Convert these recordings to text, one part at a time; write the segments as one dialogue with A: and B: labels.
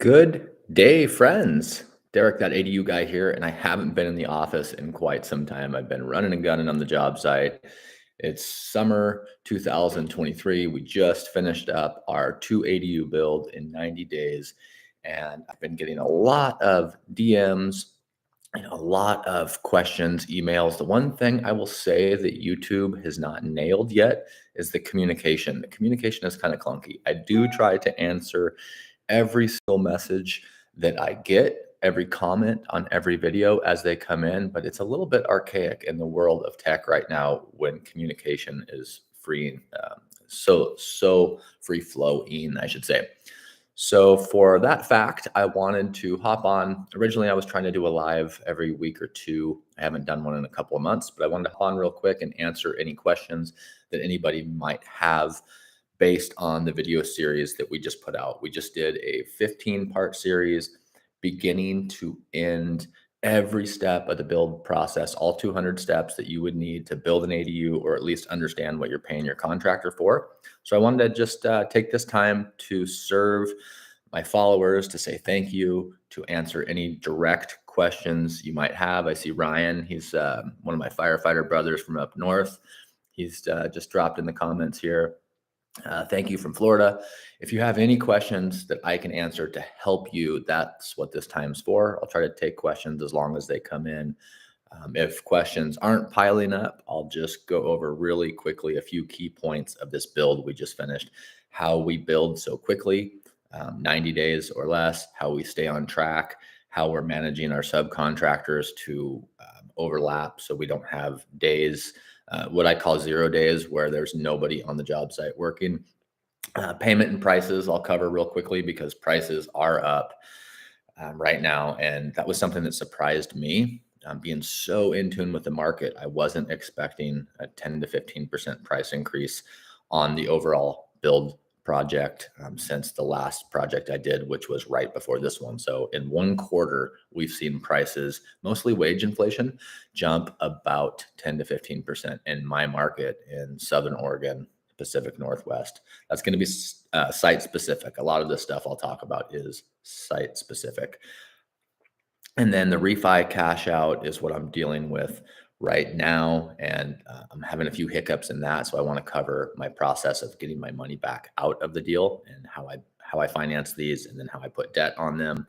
A: Good day, friends. Derek, that ADU guy here, and I haven't been in the office in quite some time. I've been running and gunning on the job site. It's summer 2023. We just finished up our two ADU build in 90 days, and I've been getting a lot of DMs and a lot of questions, emails. The one thing I will say that YouTube has not nailed yet is the communication. The communication is kind of clunky. I do try to answer every single message that I get, every comment on every video as they come in, but it's a little bit archaic in the world of tech right now when communication is free, so free flowing, I should say. So for that fact, I wanted to hop on. Originally, I was trying to do a live every week or two. I haven't done one in a couple of months, but I wanted to hop on real quick and answer any questions that anybody might have based on the video series that we just put out. We just did a 15-part series, beginning to end, every step of the build process, all 200 steps that you would need to build an ADU or at least understand what you're paying your contractor for. So I wanted to just take this time to serve my followers, to say thank you, to answer any direct questions you might have. I see Ryan, he's one of my firefighter brothers from up north. He's just dropped in the comments here. Thank you from Florida. If you have any questions that I can answer to help you, that's what this time's for. I'll try to take questions as long as they come in. If questions aren't piling up, I'll just go over really quickly a few key points of this build we just finished, how we build so quickly, 90 days or less, how we stay on track, how we're managing our subcontractors to overlap so we don't have days, what I call 0 days, where there's nobody on the job site working. Payment and prices I'll cover real quickly because prices are up right now. And that was something that surprised me. Being so in tune with the market, I wasn't expecting a 10 to 15% price increase on the overall build project since the last project I did, which was right before this one. So in one quarter, we've seen prices, mostly wage inflation, jump about 10 to 15% in my market in Southern Oregon, Pacific Northwest. That's going to be site specific. A lot of this stuff I'll talk about is site specific. And then the refi cash out is what I'm dealing with right now. And I'm having a few hiccups in that. So I want to cover my process of getting my money back out of the deal and how I finance these and then how I put debt on them.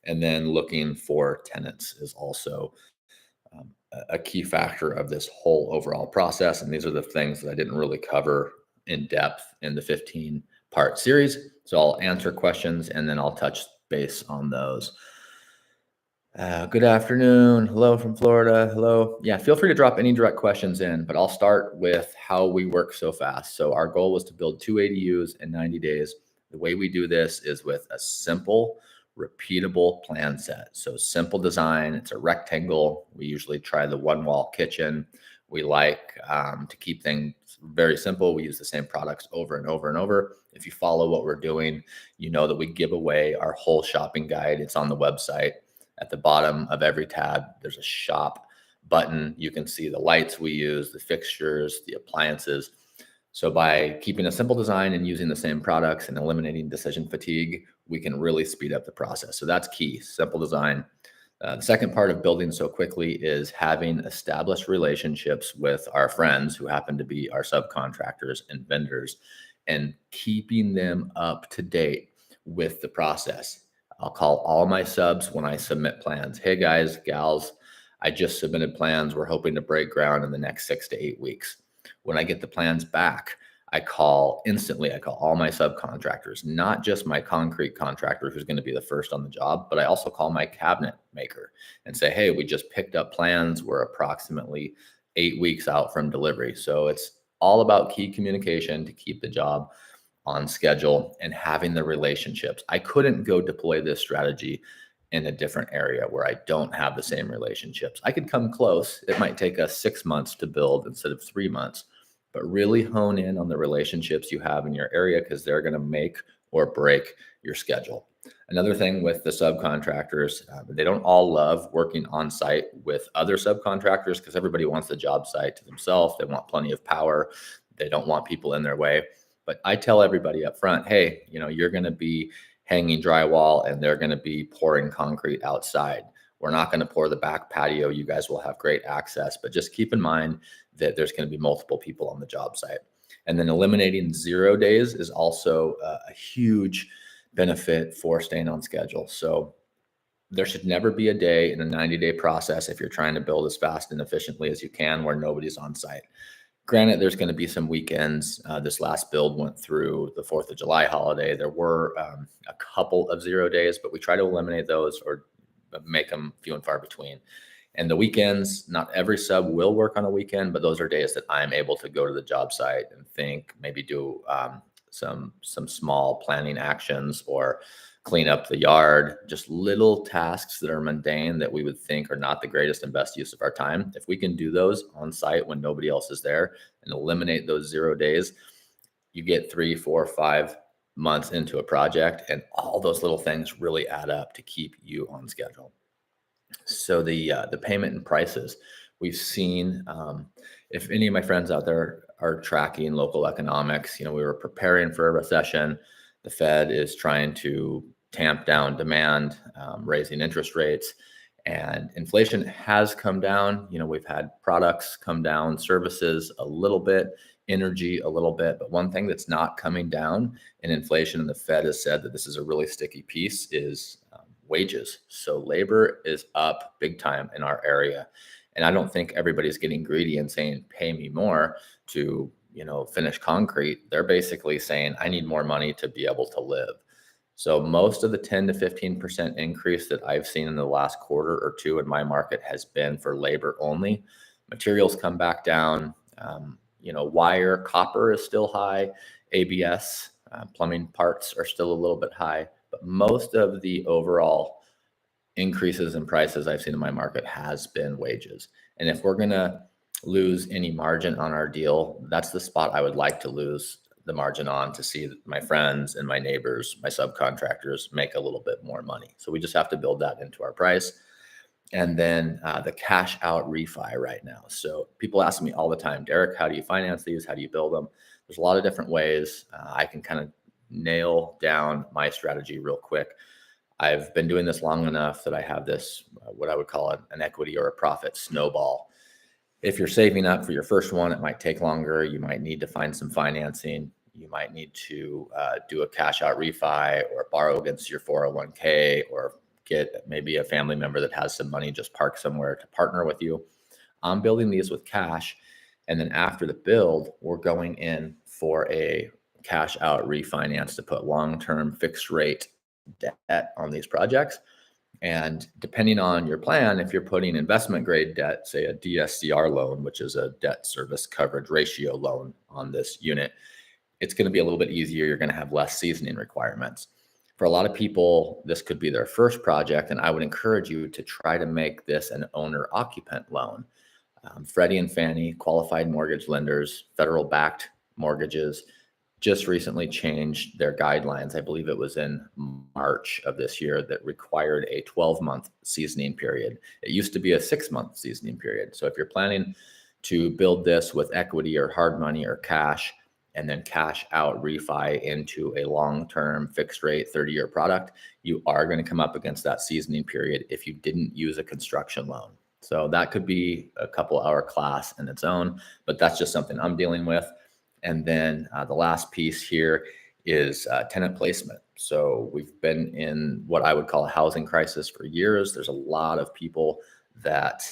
A: And then looking for tenants is also a key factor of this whole overall process. And these are the things that I didn't really cover in depth in the 15-part series. So I'll answer questions and then I'll touch base on those. Good afternoon. Hello from Florida. Hello. Yeah, feel free to drop any direct questions in, but I'll start with how we work so fast. So our goal was to build 2 ADUs in 90 days. The way we do this is with a simple, repeatable plan set. So simple design, it's a rectangle. We usually try the one wall kitchen. We like to keep things very simple. We use the same products over and over and over. If you follow what we're doing, you know that we give away our whole shopping guide. It's on the website. At the bottom of every tab, there's a shop button. You can see the lights we use, the fixtures, the appliances. So by keeping a simple design and using the same products and eliminating decision fatigue, we can really speed up the process. So that's key, simple design. The second part of building so quickly is having established relationships with our friends who happen to be our subcontractors and vendors and keeping them up to date with the process. I'll call all my subs when I submit plans. Hey guys, gals, I just submitted plans. We're hoping to break ground in the next 6 to 8 weeks. When I get the plans back, I call all my subcontractors, not just my concrete contractor who's going to be the first on the job, but I also call my cabinet maker and say, hey, we just picked up plans. We're approximately 8 weeks out from delivery. So it's all about key communication to keep the job on schedule and having the relationships. I couldn't go deploy this strategy in a different area where I don't have the same relationships. I could come close. It might take us 6 months to build instead of 3 months, but really hone in on the relationships you have in your area because they're going to make or break your schedule. Another thing with the subcontractors, they don't all love working on site with other subcontractors because everybody wants the job site to themselves. They want plenty of power. They don't want people in their way. But I tell everybody up front, hey, you're going to be hanging drywall and they're going to be pouring concrete outside. We're not going to pour the back patio. You guys will have great access, but just keep in mind that there's going to be multiple people on the job site. And then eliminating 0 days is also a huge benefit for staying on schedule. So there should never be a day in a 90-day process if you're trying to build as fast and efficiently as you can where nobody's on site. Granted, there's going to be some weekends. This last build went through the 4th of July holiday. There were a couple of 0 days, but we try to eliminate those or make them few and far between. And the weekends, not every sub will work on a weekend, but those are days that I'm able to go to the job site and think, maybe do some small planning actions or clean up the yard, just little tasks that are mundane that we would think are not the greatest and best use of our time. If we can do those on site when nobody else is there and eliminate those 0 days, you get 3, 4, 5 months into a project, and all those little things really add up to keep you on schedule. So the payment and prices we've seen, if any of my friends out there are tracking local economics, we were preparing for a recession. The Fed is trying to tamp down demand, raising interest rates, and inflation has come down. We've had products come down, services a little bit, energy a little bit, but one thing that's not coming down in inflation, and the Fed has said that this is a really sticky piece, is wages. So labor is up big time in our area. And I don't think everybody's getting greedy and saying, pay me more to, finish concrete. They're basically saying, I need more money to be able to live. So most of the 10 to 15% increase that I've seen in the last quarter or two in my market has been for labor only. Materials come back down. Wire, copper is still high. ABS, plumbing parts are still a little bit high. But most of the overall increases in prices I've seen in my market has been wages. And if we're going to lose any margin on our deal, that's the spot I would like to lose the margin on, to see my friends and my neighbors, my subcontractors make a little bit more money. So we just have to build that into our price. And then the cash out refi right now. So people ask me all the time, Derek, how do you finance these? How do you build them? There's a lot of different ways. I can kind of nail down my strategy real quick. I've been doing this long enough that I have this, what I would call an equity or a profit snowball. If you're saving up for your first one, it might take longer. You might need to find some financing. You might need to do a cash out refi or borrow against your 401k, or get maybe a family member that has some money just parked somewhere to partner with you. I'm building these with cash. And then after the build, we're going in for a cash out refinance to put long-term fixed rate debt on these projects. And depending on your plan, if you're putting investment grade debt, say a DSCR loan, which is a debt service coverage ratio loan on this unit, it's going to be a little bit easier. You're going to have less seasoning requirements. For a lot of people, this could be their first project, and I would encourage you to try to make this an owner occupant loan. Freddie and Fannie, qualified mortgage lenders, federal backed mortgages, just recently changed their guidelines. I believe it was in March of this year, that required a 12-month seasoning period. It used to be a 6-month seasoning period. So if you're planning to build this with equity or hard money or cash, and then cash out refi into a long-term fixed rate 30-year product, you are going to come up against that seasoning period if you didn't use a construction loan. So that could be a couple-hour class in its own, but that's just something I'm dealing with. And then the last piece here is tenant placement. So we've been in what I would call a housing crisis for years. There's a lot of people that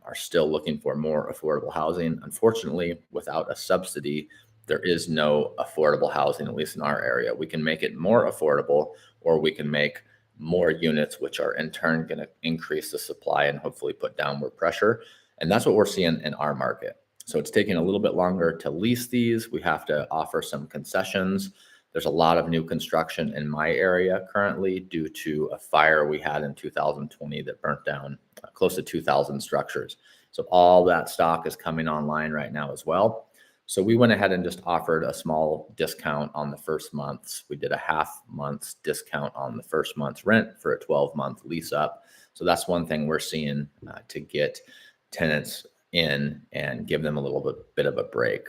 A: are still looking for more affordable housing. Unfortunately, without a subsidy, there is no affordable housing, at least in our area. We can make it more affordable, or we can make more units, which are in turn going to increase the supply and hopefully put downward pressure. And that's what we're seeing in our market. So it's taking a little bit longer to lease these. We have to offer some concessions. There's a lot of new construction in my area currently due to a fire we had in 2020 that burnt down close to 2,000 structures. So all that stock is coming online right now as well. So we went ahead and just offered a small discount on the first months. We did a half month's discount on the first month's rent for a 12-month lease up. So that's one thing we're seeing to get tenants in and give them a little bit of a break.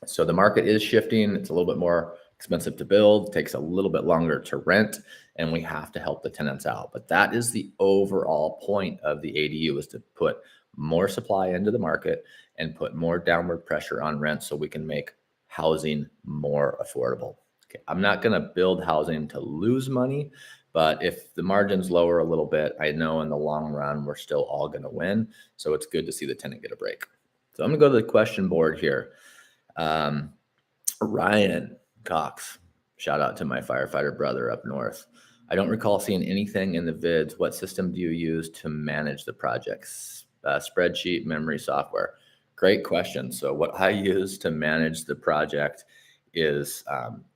A: So the market is shifting. It's a little bit more expensive to build, takes a little bit longer to rent, and we have to help the tenants out. But that is the overall point of the ADU, is to put more supply into the market and put more downward pressure on rent so we can make housing more affordable. Okay, I'm not going to build housing to lose money, but if the margin's lower a little bit, I know in the long run, we're still all going to win. So it's good to see the tenant get a break. So I'm going to go to the question board here. Ryan Cox, shout out to my firefighter brother up north. I don't recall seeing anything in the vids. What system do you use to manage the projects? Spreadsheet, memory, software. Great question. So what I use to manage the project is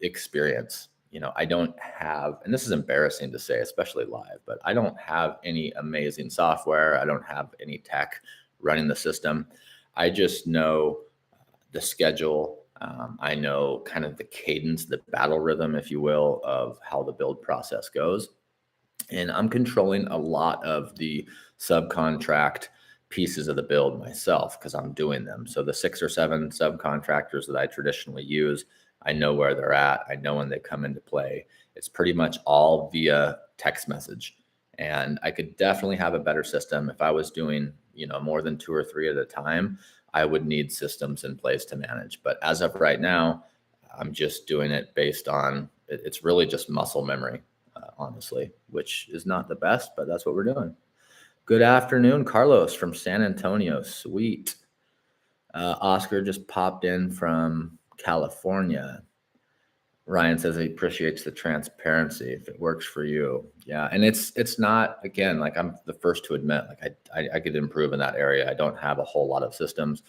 A: experience. I don't have, and this is embarrassing to say, especially live, but I don't have any amazing software. I don't have any tech running the system. I just know the schedule. I know kind of the cadence, the battle rhythm, if you will, of how the build process goes. And I'm controlling a lot of the subcontract pieces of the build myself because I'm doing them. So the 6 or 7 subcontractors that I traditionally use, I know where they're at. I know when they come into play. It's pretty much all via text message. And I could definitely have a better system. If I was doing, more than 2 or 3 at a time, I would need systems in place to manage. But as of right now, I'm just doing it based on, it's really just muscle memory, honestly, which is not the best, but that's what we're doing. Good afternoon, Carlos from San Antonio. Sweet. Oscar just popped in from California. Ryan says he appreciates the transparency if it works for you. Yeah. And it's not, again, like I'm the first to admit, like I could improve in that area. I don't have a whole lot of systems.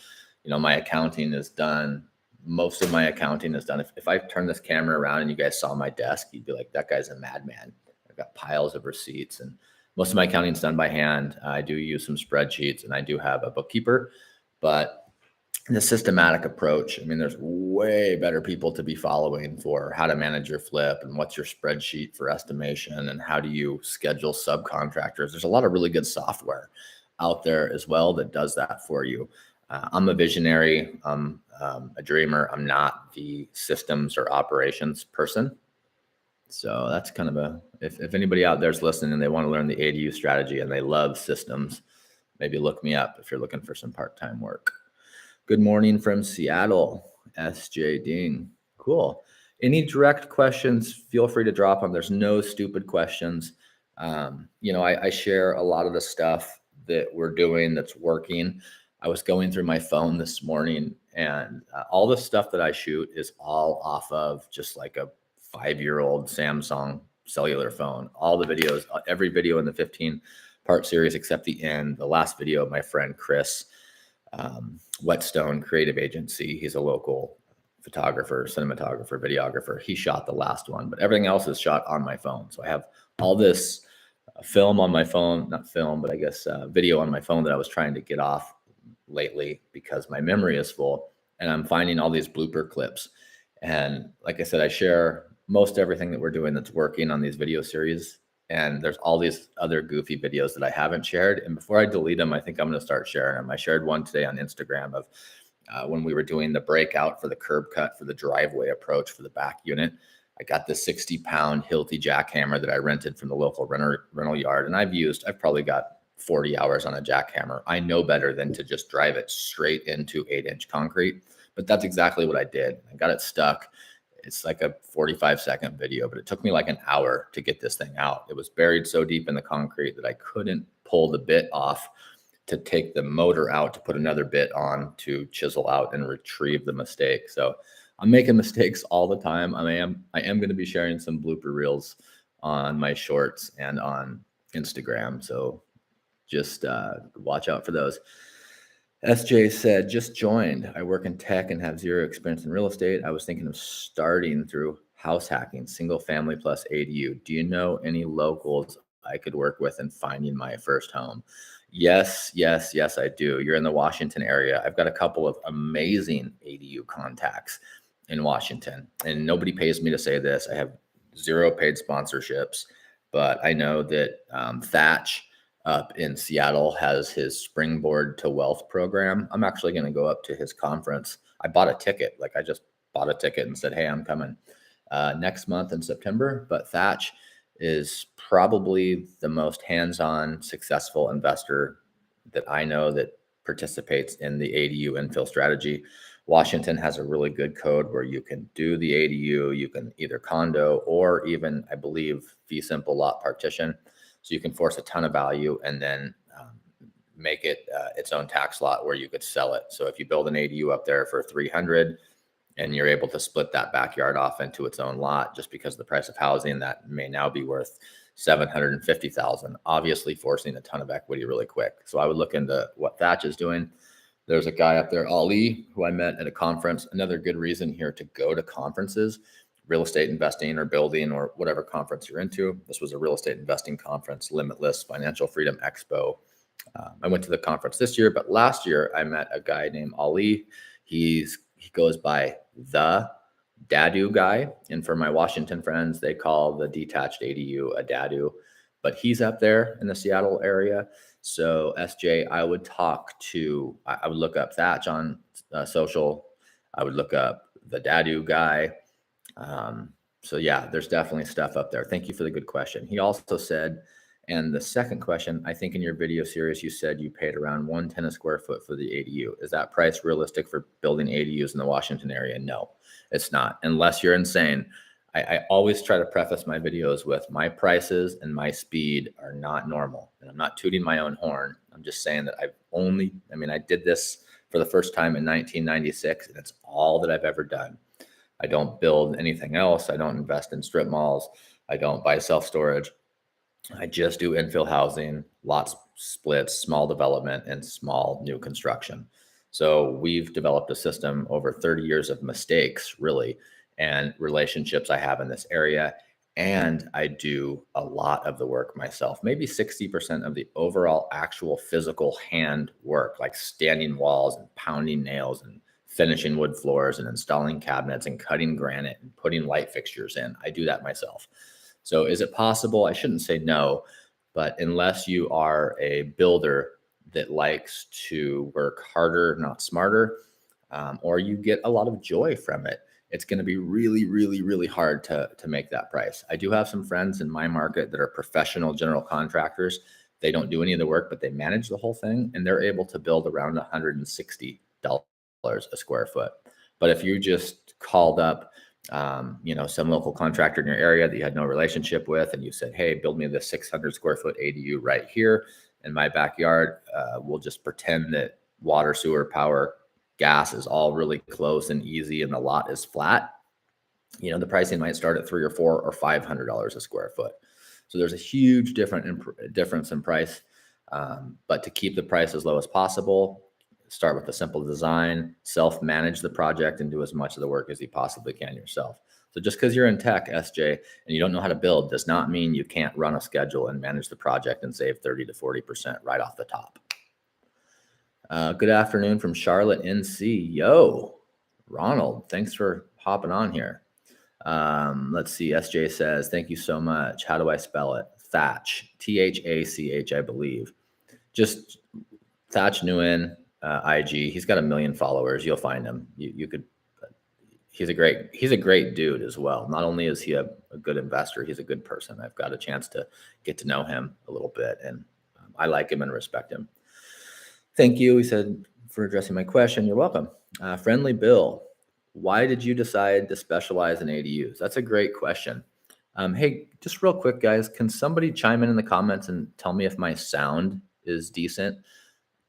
A: My accounting is done. Most of my accounting is done. If I turn this camera around and you guys saw my desk, you'd be like, that guy's a madman. I've got piles of receipts, and most of my accounting is done by hand. I do use some spreadsheets and I do have a bookkeeper, but the systematic approach, I mean, there's way better people to be following for how to manage your flip and what's your spreadsheet for estimation and how do you schedule subcontractors. There's a lot of really good software out there as well that does that for you. I'm a visionary. I'm a dreamer. I'm not the systems or operations person. So that's kind of if anybody out there is listening and they want to learn the ADU strategy and they love systems, maybe look me up if you're looking for some part-time work. Good morning from Seattle, SJ Ding. Cool. Any direct questions, feel free to drop them. There's no stupid questions. I share a lot of the stuff that we're doing that's working. I was going through my phone this morning, and all the stuff that I shoot is all off of just like a 5-year-old Samsung cellular phone. All the videos, every video in the 15-part series except the end. The last video of my friend Chris, Whetstone Creative Agency. He's a local photographer, cinematographer, videographer. He shot the last one, but everything else is shot on my phone. So I have all this film on my phone, not film, but I guess video on my phone that I was trying to get off lately because my memory is full, and I'm finding all these blooper clips. And like I said, I share most everything that we're doing that's working on these video series. And there's all these other goofy videos that I haven't shared. And before I delete them, I think I'm going to start sharing them. I shared one today on Instagram of when we were doing the breakout for the curb cut for the driveway approach for the back unit. I got this 60-pound Hilti jackhammer that I rented from the local rental yard. And I've probably got 40 hours on a jackhammer. I know better than to just drive it straight into 8-inch concrete. But that's exactly what I did. I got it stuck. It's like a 45-second video, but it took me like an hour to get this thing out. It was buried so deep in the concrete that I couldn't pull the bit off to take the motor out to put another bit on to chisel out and retrieve the mistake. So I'm making mistakes all the time. I am going to be sharing some blooper reels on my shorts and on Instagram. So just watch out for those. SJ said, just joined. I work in tech and have zero experience in real estate. I was thinking of starting through house hacking, single family plus ADU. Do you know any locals I could work with in finding my first home? Yes, I do. You're in the Washington area. I've got a couple of amazing ADU contacts in Washington, and nobody pays me to say this. I have 0 paid sponsorships, but I know that Thatch up in Seattle has his Springboard to Wealth program. I'm actually going to go up to his conference. I bought a ticket. I just bought a ticket and said, hey, I'm coming. next month in September. But Thatch is probably the most hands-on successful investor that I know that participates in the ADU infill strategy. Washington has a really good code where you can do the ADU, you can either condo or even, I believe, fee simple lot partition. So you can force a ton of value and then make it its own tax lot where you could sell it. So if you build an ADU up there for 300 and you're able to split that backyard off into its own lot, just because of the price of housing, that may now be worth 750,000, obviously forcing a ton of equity really quick. So I would look into what Thatch is doing. There's a guy up there, Ali, who I met at a conference. Another good reason here to go to conferences, real estate investing or building or whatever conference you're into. This was a real estate investing conference, Limitless Financial Freedom Expo. I went to the conference this year, but last year I met a guy named Ali. He goes by the Dadu guy. And for my Washington friends, they call the detached ADU a Dadu, but he's up there in the Seattle area. So SJ, I would look up Thatch on social. I would look up the Dadu guy. So yeah, there's definitely stuff up there. Thank you for the good question. He also said, and the second question, I think in your video series, you said you paid around $110 a square foot for the ADU. Is that price realistic for building ADUs in the Washington area? No, it's not, unless you're insane. I always try to preface my videos with my prices and my speed are not normal. And I'm not tooting my own horn. I'm just saying that I did this for the first time in 1996, and it's all that I've ever done. I don't build anything else. I don't invest in strip malls. I don't buy self-storage. I just do infill housing, lots splits, small development, and small new construction. So we've developed a system over 30 years of mistakes, really, and relationships I have in this area. And I do a lot of the work myself, maybe 60% of the overall actual physical hand work, like standing walls and pounding nails and finishing wood floors and installing cabinets and cutting granite and putting light fixtures in. I do that myself. So is it possible? I shouldn't say no, but unless you are a builder that likes to work harder, not smarter, or you get a lot of joy from it, it's going to be really, really, really hard to make that price. I do have some friends in my market that are professional general contractors. They don't do any of the work, but they manage the whole thing, and they're able to build around $160 a square foot. But if you just called up some local contractor in your area that you had no relationship with, and you said, hey, build me this 600 square foot ADU right here in my backyard. We'll just pretend that water, sewer, power, gas is all really close and easy, and the lot is flat. The pricing might start at $300 or $400 or $500 a square foot. So there's a huge difference in price. But to keep the price as low as possible, start with a simple design, self-manage the project, and do as much of the work as you possibly can yourself. So just because you're in tech, SJ, and you don't know how to build does not mean you can't run a schedule and manage the project and save 30 to 40% right off the top. Good afternoon from Charlotte, NC. Yo, Ronald, thanks for hopping on here. Let's see. SJ says, thank you so much. How do I spell it? Thatch, Thach, I believe. Just Thatch Nguyen. IG. He's got 1 million followers. You'll find him. He's a great dude as well. Not only is he a good investor, he's a good person. I've got a chance to get to know him a little bit, and I like him and respect him. Thank you, he said, for addressing my question. You're welcome. Friendly Bill, why did you decide to specialize in ADUs? That's a great question. Hey, just real quick, guys, can somebody chime in the comments and tell me if my sound is decent?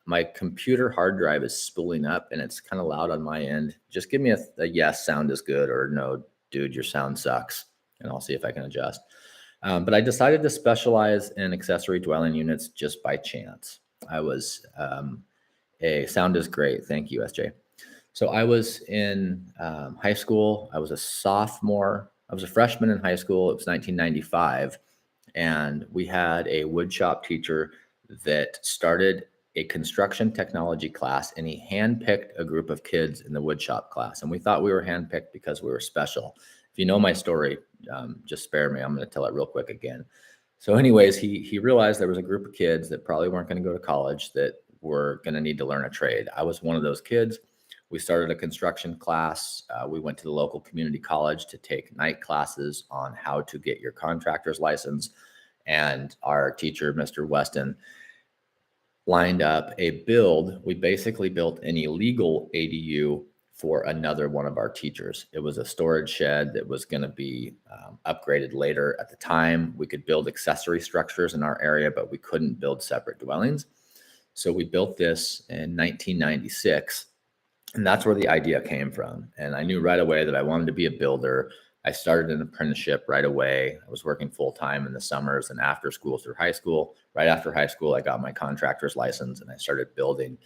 A: My computer hard drive is spooling up and it's kind of loud on my end. Just give me a yes, sound is good, or no, dude, your sound sucks, and I'll see if I can adjust. But I decided to specialize in accessory dwelling units just by chance. I was sound is great. Thank you, SJ. So I was in high school. I was a sophomore. I was a freshman in high school. It was 1995. And we had a woodshop teacher that started a construction technology class, and he handpicked a group of kids in the woodshop class. And we thought we were handpicked because we were special. If you know my story, just spare me. I'm going to tell it real quick again. So anyways, he realized there was a group of kids that probably weren't going to go to college that were going to need to learn a trade. I was one of those kids. We started a construction class. We went to the local community college to take night classes on how to get your contractor's license. And our teacher, Mr. Weston, lined up a build. We basically built an illegal ADU for another one of our teachers. It was a storage shed that was going to be upgraded later. At the time, we could build accessory structures in our area, but we couldn't build separate dwellings. So we built this in 1996, and that's where the idea came from. And I knew right away that I wanted to be a builder. I started an apprenticeship right away. I was working full time in the summers and after school through high school. Right after high school, I got my contractor's license and I started building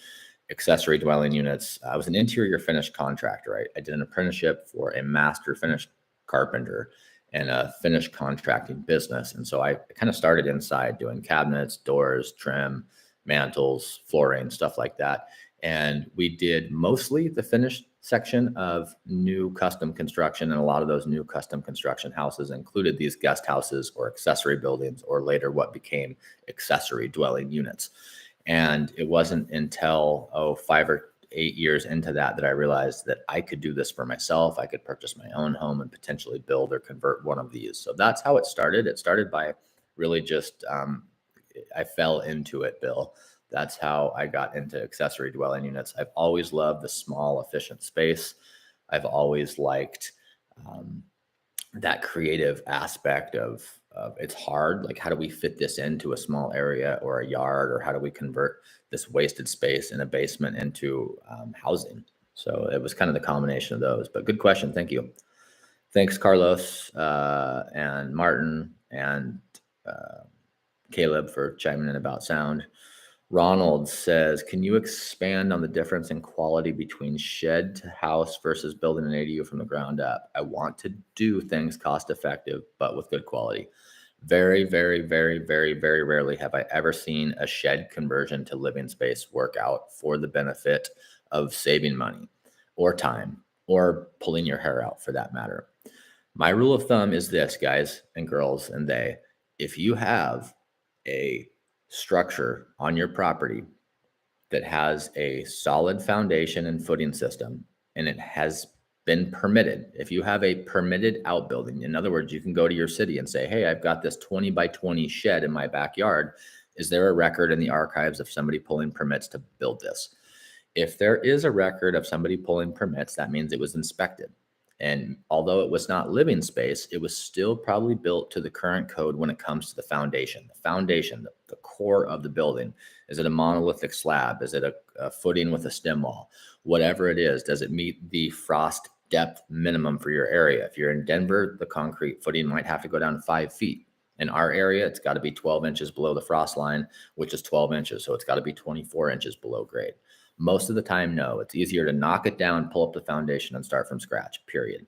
A: accessory dwelling units. I was an interior finish contractor. I did an apprenticeship for a master finish carpenter and a finish contracting business. And so I kind of started inside doing cabinets, doors, trim, mantles, flooring, stuff like that. And we did mostly the finished section of new custom construction. And a lot of those new custom construction houses included these guest houses or accessory buildings, or later what became accessory dwelling units. And it wasn't until 5 or 8 years into that I realized that I could do this for myself. I could purchase my own home and potentially build or convert one of these. So that's how it started. It started by really just, I fell into it, Bill. That's how I got into accessory dwelling units. I've always loved the small, efficient space. I've always liked that creative aspect of it's hard. Like, how do we fit this into a small area or a yard, or how do we convert this wasted space in a basement into housing? So it was kind of the combination of those. But good question. Thank you. Thanks, Carlos and Martin and Caleb, for chiming in about sound. Ronald says, can you expand on the difference in quality between shed to house versus building an ADU from the ground up? I want to do things cost effective, but with good quality. Very, very, very, very, very rarely have I ever seen a shed conversion to living space work out for the benefit of saving money or time or pulling your hair out, for that matter. My rule of thumb is this, guys and girls and they. If you have a structure on your property that has a solid foundation and footing system, and it has been permitted. If you have a permitted outbuilding, in other words, you can go to your city and say, hey, I've got this 20 by 20 shed in my backyard. Is there a record in the archives of somebody pulling permits to build this? If there is a record of somebody pulling permits, that means it was inspected. And although it was not living space, it was still probably built to the current code when it comes to the foundation. The foundation, the core of the building. Is it a monolithic slab? Is it a footing with a stem wall? Whatever it is, does it meet the frost depth minimum for your area? If you're in Denver, the concrete footing might have to go down 5 feet. In our area, it's got to be 12 inches below the frost line, which is 12 inches. So it's got to be 24 inches below grade. Most of the time, no. It's easier to knock it down, pull up the foundation, and start from scratch, period.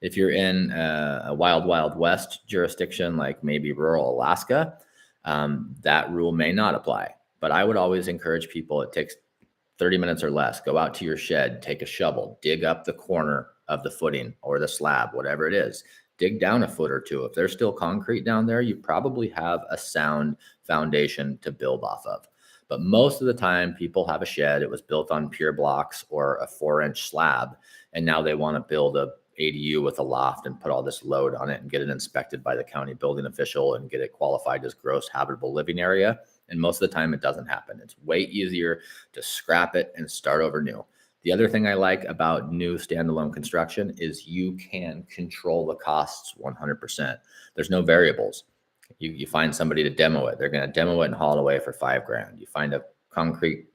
A: If you're in a wild, wild west jurisdiction, like maybe rural Alaska, that rule may not apply. But I would always encourage people, it takes 30 minutes or less, go out to your shed, take a shovel, dig up the corner of the footing or the slab, whatever it is. Dig down a foot or two. If there's still concrete down there, you probably have a sound foundation to build off of. But most of the time, people have a shed. It was built on pure blocks or a 4-inch slab, and now they want to build a ADU with a loft and put all this load on it and get it inspected by the county building official and get it qualified as gross habitable living area. And most of the time, it doesn't happen. It's way easier to scrap it and start over new. The other thing I like about new standalone construction is you can control the costs 100%. There's no variables. You find somebody to demo it. They're going to demo it and haul it away for $5,000. You find a concrete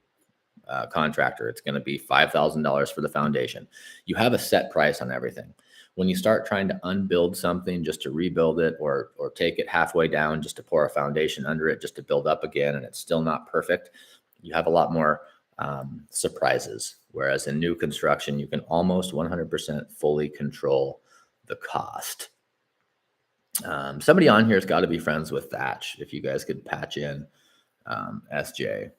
A: contractor. It's going to be $5,000 for the foundation. You have a set price on everything. When you start trying to unbuild something just to rebuild it, or take it halfway down just to pour a foundation under it just to build up again, and it's still not perfect, you have a lot more surprises. Whereas in new construction, you can almost 100% fully control the cost. Somebody on here has got to be friends with Thatch. If you guys could patch in SJ,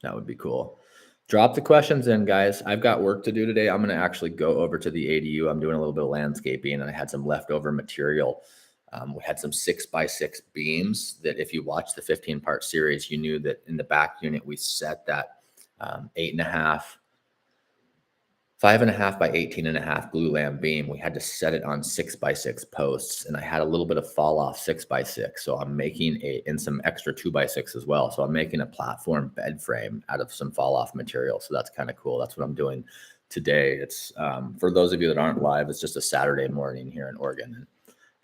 A: that would be cool. Drop the questions in, guys. I've got work to do today. I'm going to actually go over to the ADU. I'm doing a little bit of landscaping, and I had some leftover material. We had some 6x6 beams that, if you watched the 15-part series, you knew that in the back unit we set that 8.5 5.5 by 18.5 glulam beam. We had to set it on 6x6 posts, and I had a little bit of fall off 6x6. So I'm making and some extra 2x6 as well. So I'm making a platform bed frame out of some fall off material. So that's kind of cool. That's what I'm doing today. It's for those of you that aren't live, it's just a Saturday morning here in Oregon, and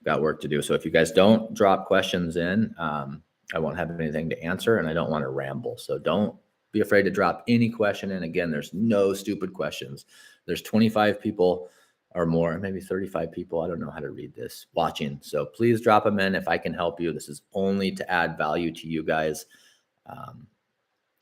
A: got work to do. So if you guys don't drop questions in, I won't have anything to answer, and I don't want to ramble. So don't be afraid to drop any question in. Again, there's no stupid questions. There's 25 people or more, maybe 35 people. I don't know how to read this watching. So please drop them in if I can help you. This is only to add value to you guys.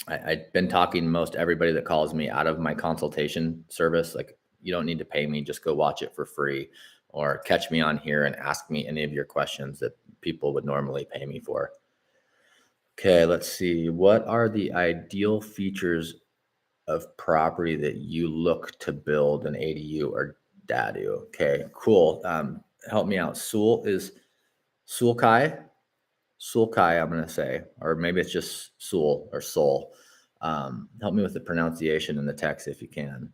A: I've been talking to most everybody that calls me out of my consultation service. Like, you don't need to pay me, just go watch it for free, or catch me on here and ask me any of your questions that people would normally pay me for. Okay, let's see. What are the ideal features of property that you look to build an ADU or DADU? Okay, cool. Help me out. Sulkai. Sulkai, I'm going to say, or maybe it's just Sul or Sol. Help me with the pronunciation in the text if you can.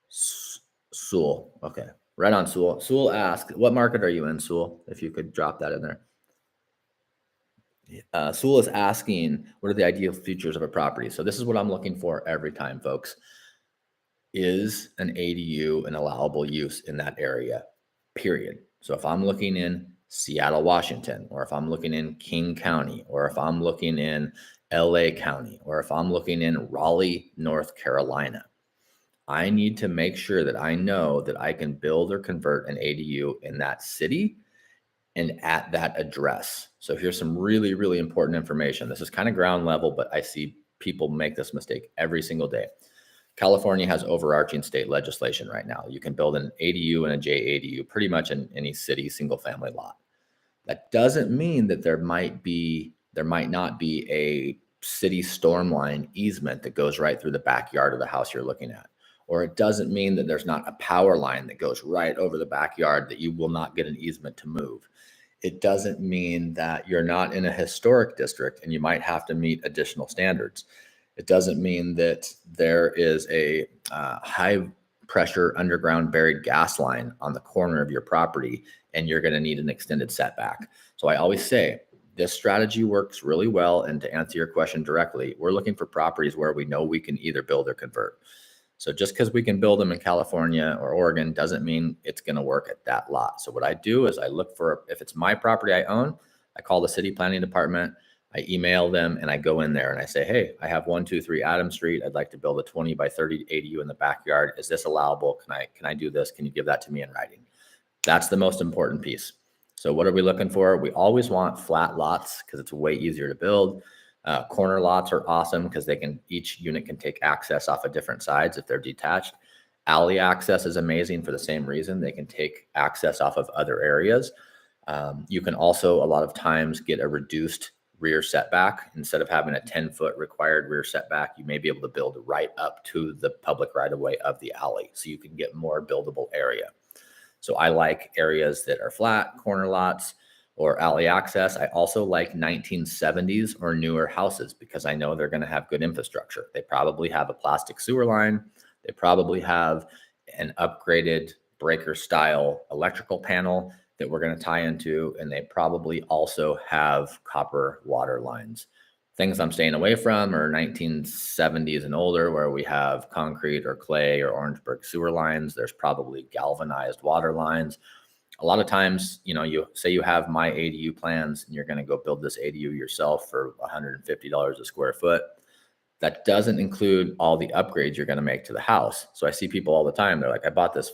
A: Sul. Okay. Right on, Sul. Sul asked, what market are you in, Sul? If you could drop that in there. Sul is asking, what are the ideal features of a property? So this is what I'm looking for every time, folks. Is an ADU an allowable use in that area? Period. So if I'm looking in Seattle, Washington, or if I'm looking in King County, or if I'm looking in LA County, or if I'm looking in Raleigh, North Carolina, I need to make sure that I know that I can build or convert an ADU in that city and at that address. So here's some really, really important information. This is kind of ground level, but I see people make this mistake every single day. California has overarching state legislation right now. You can build an ADU and a JADU pretty much in any city single family lot. That doesn't mean that there might not be a city storm line easement that goes right through the backyard of the house you're looking at. Or it doesn't mean that there's not a power line that goes right over the backyard that you will not get an easement to move. It doesn't mean that you're not in a historic district and you might have to meet additional standards. It doesn't mean that there is a high pressure underground buried gas line on the corner of your property and you're going to need an extended setback. So I always say this strategy works really well. And to answer your question directly, we're looking for properties where we know we can either build or convert. So just because we can build them in California or Oregon doesn't mean it's going to work at that lot. So what I do is I look for, if it's my property I own, I call the city planning department, I email them, and I go in there and I say, hey, I have 123 Adams Street. I'd like to build a 20 by 30 ADU in the backyard. Is this allowable? Can I do this? Can you give that to me in writing? That's the most important piece. So what are we looking for? We always want flat lots because it's way easier to build. Corner lots are awesome because each unit can take access off of different sides if they're detached. Alley access is amazing for the same reason. They can take access off of other areas. You can also a lot of times get a reduced rear setback. Instead of having a 10-foot required rear setback, you may be able to build right up to the public right of way of the alley. So you can get more buildable area. So I like areas that are flat, corner lots, or alley access. I also like 1970s or newer houses because I know they're going to have good infrastructure. They probably have a plastic sewer line. They probably have an upgraded breaker style electrical panel that we're going to tie into. And they probably also have copper water lines. Things I'm staying away from are 1970s and older, where we have concrete or clay or orange brick sewer lines. There's probably galvanized water lines. A lot of times, you say you have my ADU plans and you're going to go build this ADU yourself for $150 a square foot. That doesn't include all the upgrades you're going to make to the house. So I see people all the time. They're like, I bought this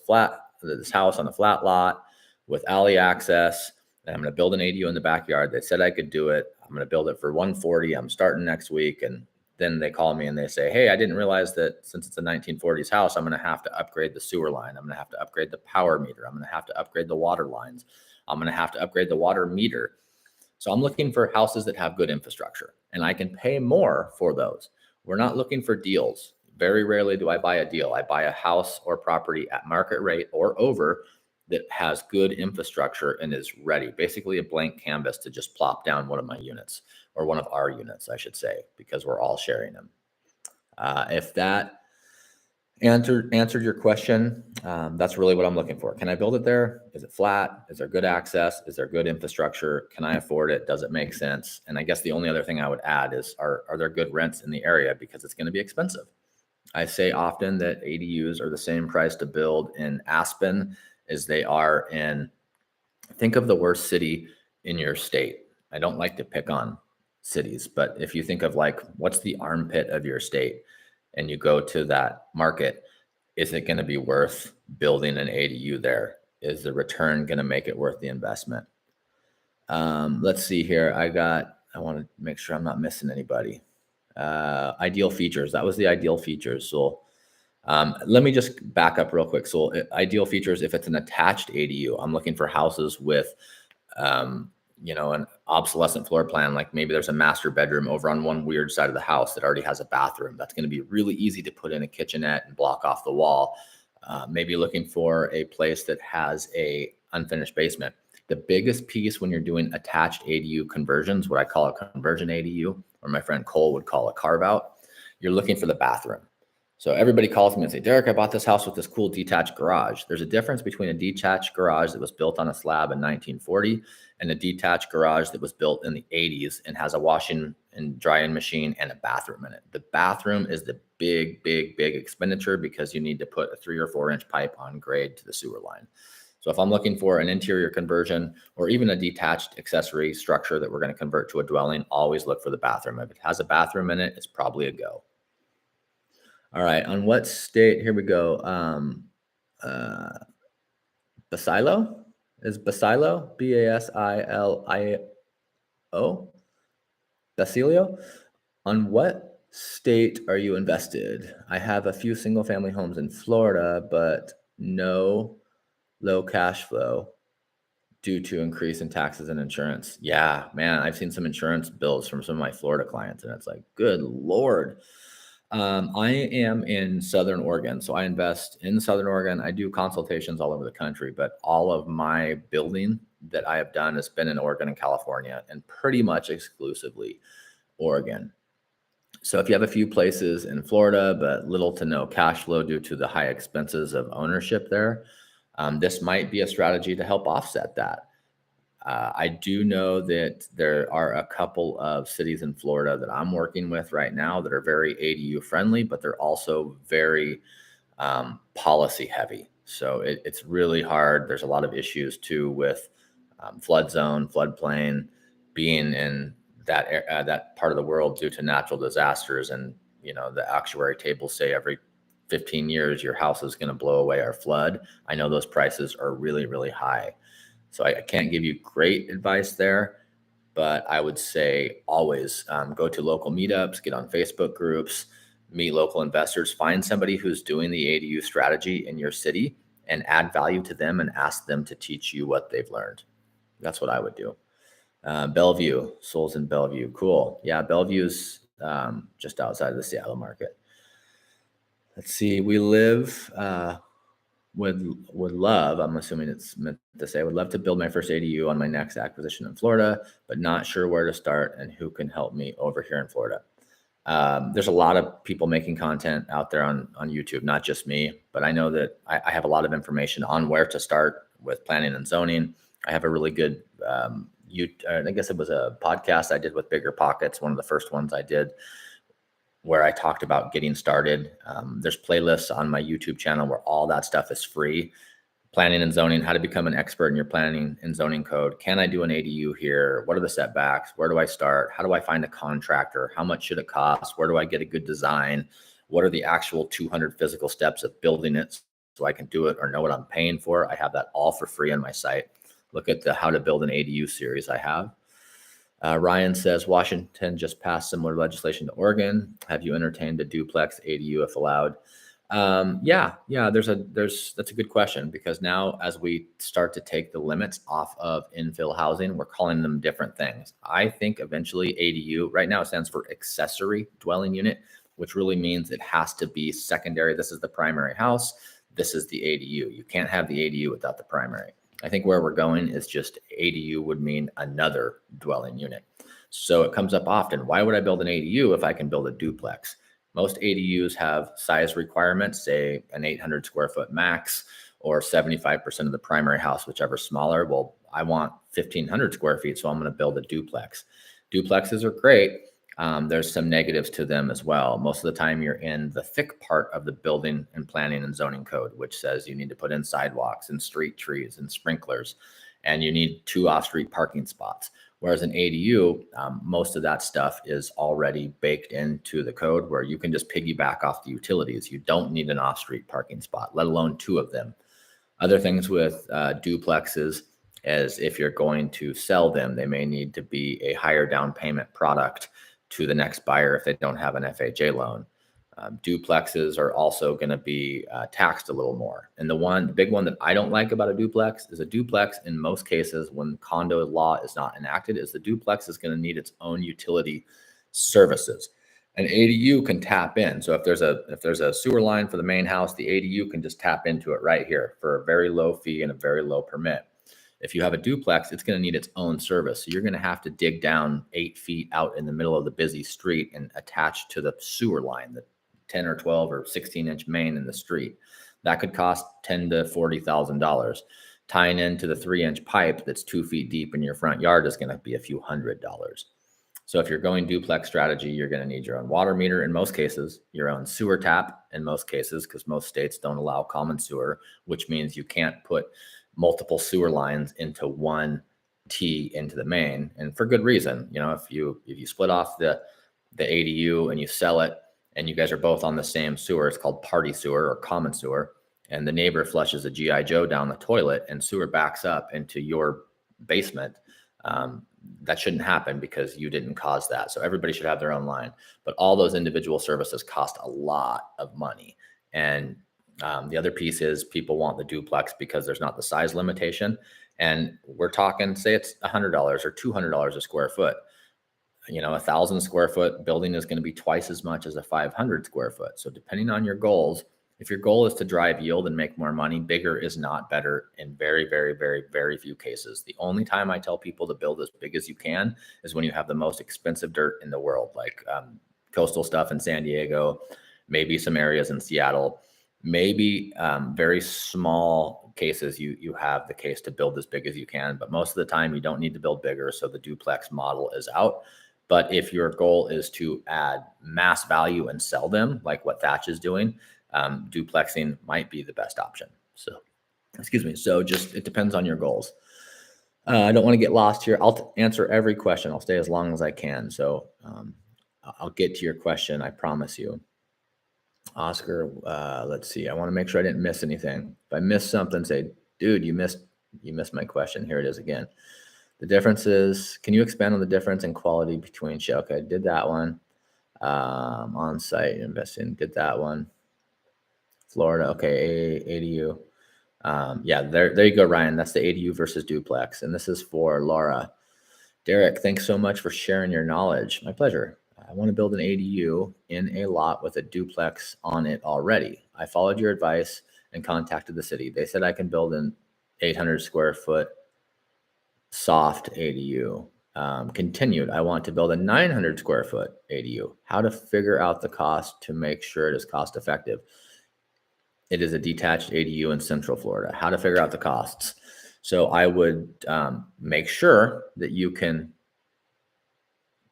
A: house on a flat lot with alley access, and I'm going to build an ADU in the backyard. They said I could do it. I'm going to build it for $140. I'm starting next week. And then they call me and they say, hey, I didn't realize that since it's a 1940s house, I'm going to have to upgrade the sewer line. I'm going to have to upgrade the power meter. I'm going to have to upgrade the water lines. I'm going to have to upgrade the water meter. So I'm looking for houses that have good infrastructure, and I can pay more for those. We're not looking for deals. Very rarely do I buy a deal. I buy a house or property at market rate or over that has good infrastructure and is ready, basically a blank canvas to just plop down one of my units, or one of our units, I should say, because we're all sharing them. If that Answered your question. That's really what I'm looking for. Can I build it there? Is it flat? Is there good access? Is there good infrastructure? Can I afford it? Does it make sense? And I guess the only other thing I would add is, are there good rents in the area? Because it's going to be expensive. I say often that ADUs are the same price to build in Aspen as they are in, think of the worst city in your state. I don't like to pick on cities, but if you think of like, what's the armpit of your state and you go to that market, is it going to be worth building an ADU there? Is the return going to make it worth the investment? Let's see here. I want to make sure I'm not missing anybody. Ideal features. That was the ideal features. So let me just back up real quick. So ideal features, if it's an attached ADU, I'm looking for houses with, an obsolescent floor plan. Like maybe there's a master bedroom over on one weird side of the house that already has a bathroom. That's going to be really easy to put in a kitchenette and block off the wall. Maybe looking for a place that has a unfinished basement. The biggest piece when you're doing attached ADU conversions, what I call a conversion ADU, or my friend Cole would call a carve out, you're looking for the bathroom. So everybody calls me and say, Derek, I bought this house with this cool detached garage. There's a difference between a detached garage that was built on a slab in 1940 and a detached garage that was built in the 80s and has a washing and drying machine and a bathroom in it. The bathroom is the big expenditure because you need to put a 3 or 4 inch pipe on grade to the sewer line. So if I'm looking for an interior conversion or even a detached accessory structure that we're going to convert to a dwelling, always look for the bathroom. If it has a bathroom in it, it's probably a go. All right. On what state? Here we go. Basilo? Is Basilo? Basilio? Basilio? On what state are you invested? I have a few single family homes in Florida, but no low cash flow due to increase in taxes and insurance. Yeah, man, I've seen some insurance bills from some of my Florida clients, and it's like, good Lord. I am in Southern Oregon, so I invest in Southern Oregon. I do consultations all over the country, but all of my building that I have done has been in Oregon and California, and pretty much exclusively Oregon. So if you have a few places in Florida, but little to no cash flow due to the high expenses of ownership there, this might be a strategy to help offset that. I do know that there are a couple of cities in Florida that I'm working with right now that are very ADU friendly, but they're also very policy heavy. So it's really hard. There's a lot of issues too with flood zone, floodplain, being in that part of the world due to natural disasters. And, the actuary tables say every 15 years, your house is going to blow away or flood. I know those prices are really, really high. So I can't give you great advice there, but I would say always go to local meetups, get on Facebook groups, meet local investors, find somebody who's doing the ADU strategy in your city and add value to them and ask them to teach you what they've learned. That's what I would do. Bellevue, Souls in Bellevue. Cool. Yeah, Bellevue's just outside of the Seattle market. Let's see. We live... would love, I'm assuming it's meant to say, would love to build my first ADU on my next acquisition in Florida, but not sure where to start and who can help me over here in Florida. There's a lot of people making content out there on YouTube, not just me, but I know that I have a lot of information on where to start with planning and zoning. I have a really good, I guess it was a podcast I did with Bigger Pockets, one of the first ones I did, where I talked about getting started. There's playlists on my YouTube channel where all that stuff is free. Planning and zoning, how to become an expert in your planning and zoning code. Can I do an ADU here? What are the setbacks? Where do I start? How do I find a contractor? How much should it cost? Where do I get a good design? What are the actual 200 physical steps of building it so I can do it or know what I'm paying for? I have that all for free on my site. Look at the how to build an ADU series I have. Ryan says, Washington just passed similar legislation to Oregon. Have you entertained a duplex ADU if allowed? Yeah, that's a good question, because now as we start to take the limits off of infill housing, we're calling them different things. I think eventually ADU, right now it stands for accessory dwelling unit, which really means it has to be secondary. This is the primary house. This is the ADU. You can't have the ADU without the primary. I think where we're going is just ADU would mean another dwelling unit. So it comes up often. Why would I build an ADU if I can build a duplex? Most ADUs have size requirements, say an 800 square foot max or 75% of the primary house, whichever smaller. Well, I want 1,500 square feet, so I'm going to build a duplex. Duplexes are great. There's some negatives to them as well. Most of the time, you're in the thick part of the building and planning and zoning code, which says you need to put in sidewalks and street trees and sprinklers, and you need 2 off-street parking spots. Whereas an ADU, most of that stuff is already baked into the code where you can just piggyback off the utilities. You don't need an off-street parking spot, let alone 2 of them. Other things with duplexes is if you're going to sell them, they may need to be a higher down payment product to the next buyer if they don't have an FHA loan. Duplexes are also going to be taxed a little more. And the big one that I don't like about a duplex is a duplex in most cases when condo law is not enacted is the duplex is going to need its own utility services. An ADU can tap in. So if there's a sewer line for the main house, the ADU can just tap into it right here for a very low fee and a very low permit. If you have a duplex, it's going to need its own service. So you're going to have to dig down 8 feet out in the middle of the busy street and attach to the sewer line, the 10 or 12 or 16-inch main in the street. That could cost $10,000 to $40,000. Tying into the 3-inch pipe that's 2 feet deep in your front yard is going to be a few $100s. So if you're going duplex strategy, you're going to need your own water meter in most cases, your own sewer tap in most cases, because most states don't allow common sewer, which means you can't put multiple sewer lines into one T into the main, and for good reason. You know, if you split off the ADU and you sell it, and you guys are both on the same sewer, it's called party sewer or common sewer, and the neighbor flushes a GI Joe down the toilet and sewer backs up into your basement. That shouldn't happen because you didn't cause that. So everybody should have their own line, but all those individual services cost a lot of money. And the other piece is people want the duplex because there's not the size limitation. And we're talking, say it's $100 or $200 a square foot. You know, 1,000 square foot building is going to be twice as much as a 500 square foot. So depending on your goals, if your goal is to drive yield and make more money, bigger is not better in very, very, very, very few cases. The only time I tell people to build as big as you can is when you have the most expensive dirt in the world, like coastal stuff in San Diego, maybe some areas in Seattle, maybe very small cases you have the case to build as big as you can. But most of the time you don't need to build bigger. So the duplex model is out. But if your goal is to add mass value and sell them, like what Thatch is doing, duplexing might be the best option. So, excuse me. So just, it depends on your goals. I don't want to get lost here. I'll answer every question. I'll stay as long as I can. So I'll get to your question. I promise you. Oscar, let's see. I want to make sure I didn't miss anything. If I missed something, say, dude, you missed my question. Here it is again. The differences, can you expand on the difference in quality between okay, I did that one. On-site investing, did that one. Florida, okay, ADU. Yeah, there you go, Ryan. That's the ADU versus duplex. And this is for Laura. Derek, thanks so much for sharing your knowledge. My pleasure. I want to build an ADU in a lot with a duplex on it already. I followed your advice and contacted the city. They said I can build an 800 square foot soft ADU. Continued, I want to build a 900 square foot ADU. How to figure out the cost to make sure it is cost effective. It is a detached ADU in Central Florida. How to figure out the costs. So I would make sure that you can